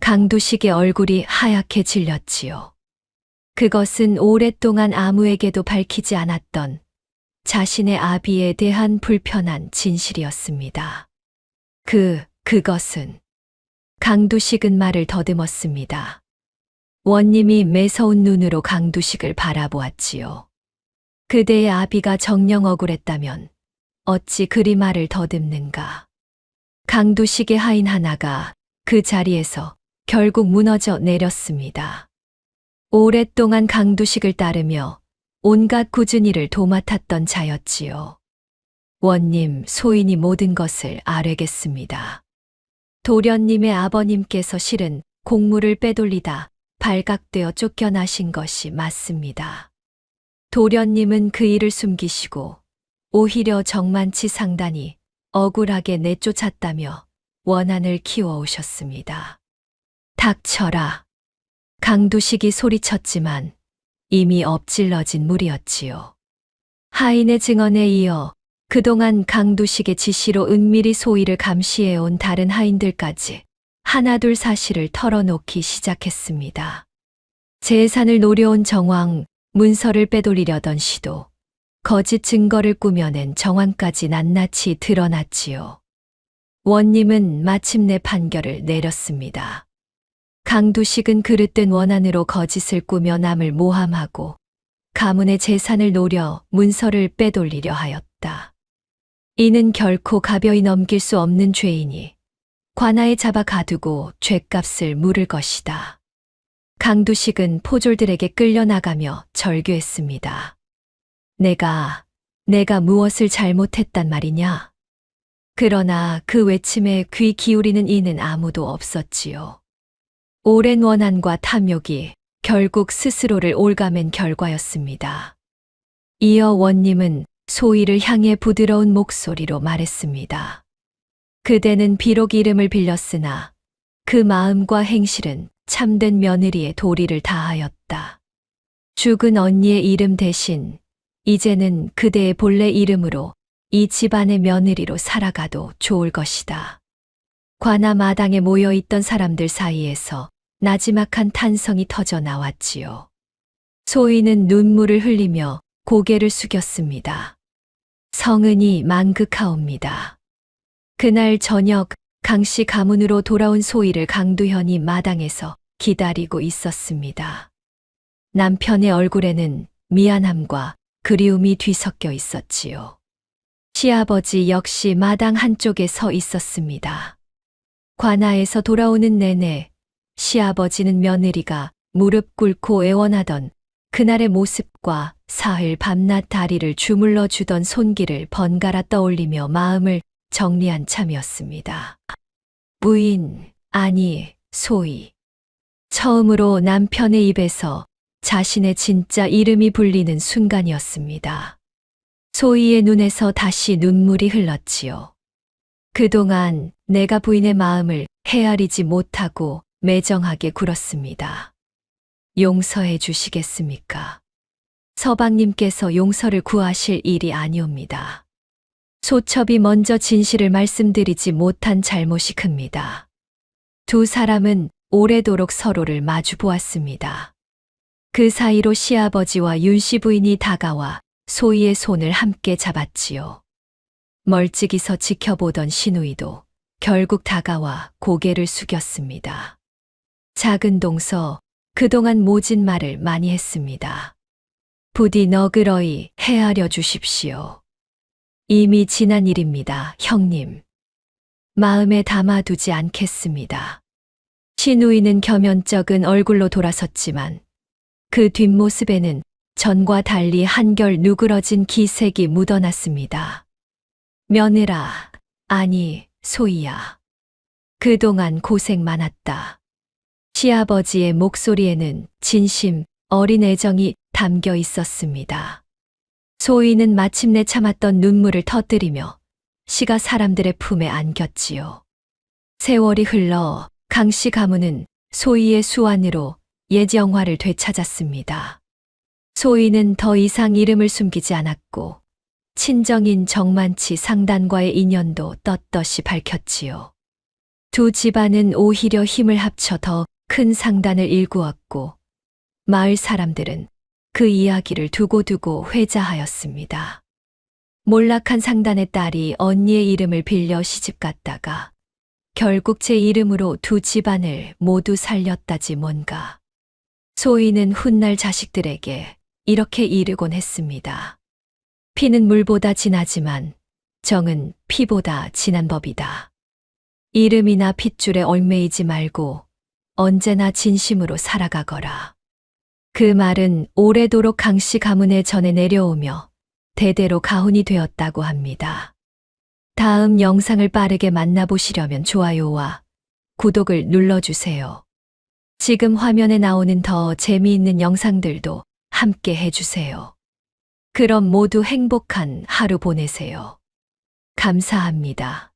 강두식의 얼굴이 하얗게 질렸지요. 그것은 오랫동안 아무에게도 밝히지 않았던 자신의 아비에 대한 불편한 진실이었습니다. 그것은 강두식은 말을 더듬었습니다. 원님이 매서운 눈으로 강두식을 바라보았지요. 그대의 아비가 정녕 억울했다면 어찌 그리 말을 더듬는가. 강두식의 하인 하나가 그 자리에서 결국 무너져 내렸습니다. 오랫동안 강두식을 따르며 온갖 꾸준히 일을 도맡았던 자였지요. 원님, 소인이 모든 것을 아뢰겠습니다. 도련님의 아버님께서 실은 곡물을 빼돌리다 발각되어 쫓겨나신 것이 맞습니다. 도련님은 그 일을 숨기시고 오히려 정만치 상단이 억울하게 내쫓았다며 원한을 키워오셨습니다. 닥쳐라. 강두식이 소리쳤지만 이미 엎질러진 물이었지요. 하인의 증언에 이어 그동안 강두식의 지시로 은밀히 소희를 감시해온 다른 하인들까지 하나둘 사실을 털어놓기 시작했습니다. 재산을 노려온 정황, 문서를 빼돌리려던 시도, 거짓 증거를 꾸며낸 정황까지 낱낱이 드러났지요. 원님은 마침내 판결을 내렸습니다. 강두식은 그릇된 원한으로 거짓을 꾸며 남을 모함하고 가문의 재산을 노려 문서를 빼돌리려 하였다. 이는 결코 가벼이 넘길 수 없는 죄이니 관아에 잡아 가두고 죗값을 물을 것이다. 강두식은 포졸들에게 끌려나가며 절규했습니다. 내가 무엇을 잘못했단 말이냐? 그러나 그 외침에 귀 기울이는 이는 아무도 없었지요. 오랜 원한과 탐욕이 결국 스스로를 올가맨 결과였습니다. 이어 원님은 소희를 향해 부드러운 목소리로 말했습니다. 그대는 비록 이름을 빌렸으나 그 마음과 행실은 참된 며느리의 도리를 다하였다. 죽은 언니의 이름 대신 이제는 그대의 본래 이름으로 이 집안의 며느리로 살아가도 좋을 것이다. 관아 마당에 모여있던 사람들 사이에서 나지막한 탄성이 터져 나왔지요. 소희는 눈물을 흘리며 고개를 숙였습니다. 성은이 만극하옵니다. 그날 저녁 강씨 가문으로 돌아온 소희를 강두현이 마당에서 기다리고 있었습니다. 남편의 얼굴에는 미안함과 그리움이 뒤섞여 있었지요. 시아버지 역시 마당 한쪽에 서 있었습니다. 관아에서 돌아오는 내내 시아버지는 며느리가 무릎 꿇고 애원하던 그날의 모습과 사흘 밤낮 다리를 주물러 주던 손길을 번갈아 떠올리며 마음을 정리한 참이었습니다. 부인, 아니, 소희. 처음으로 남편의 입에서 자신의 진짜 이름이 불리는 순간이었습니다. 소희의 눈에서 다시 눈물이 흘렀지요. 그동안 내가 부인의 마음을 헤아리지 못하고 매정하게 굴었습니다. 용서해 주시겠습니까? 서방님께서 용서를 구하실 일이 아니옵니다. 소첩이 먼저 진실을 말씀드리지 못한 잘못이 큽니다. 두 사람은 오래도록 서로를 마주 보았습니다. 그 사이로 시아버지와 윤씨 부인이 다가와 소희의 손을 함께 잡았지요. 멀찍이서 지켜보던 시누이도 결국 다가와 고개를 숙였습니다. 작은 동서, 그동안 모진 말을 많이 했습니다. 부디 너그러이 헤아려 주십시오. 이미 지난 일입니다, 형님. 마음에 담아두지 않겠습니다. 시누이는 겸연쩍은 얼굴로 돌아섰지만 그 뒷모습에는 전과 달리 한결 누그러진 기색이 묻어났습니다. 며느라, 아니, 소희야. 그동안 고생 많았다. 시아버지의 목소리에는 진심, 어린 애정이 담겨 있었습니다. 소희는 마침내 참았던 눈물을 터뜨리며 시가 사람들의 품에 안겼지요. 세월이 흘러 강씨 가문은 소희의 수완으로 예정화를 되찾았습니다. 소희는 더 이상 이름을 숨기지 않았고 친정인 정만치 상단과의 인연도 떳떳이 밝혔지요. 두 집안은 오히려 힘을 합쳐 더 큰 상단을 일구었고 마을 사람들은 그 이야기를 두고두고 회자하였습니다. 몰락한 상단의 딸이 언니의 이름을 빌려 시집갔다가 결국 제 이름으로 두 집안을 모두 살렸다지 뭔가. 소희는 훗날 자식들에게 이렇게 이르곤 했습니다. 피는 물보다 진하지만 정은 피보다 진한 법이다. 이름이나 핏줄에 얽매이지 말고 언제나 진심으로 살아가거라. 그 말은 오래도록 강씨 가문에 전해 내려오며 대대로 가훈이 되었다고 합니다. 다음 영상을 빠르게 만나보시려면 좋아요와 구독을 눌러주세요. 지금 화면에 나오는 더 재미있는 영상들도 함께 해주세요. 그럼 모두 행복한 하루 보내세요. 감사합니다.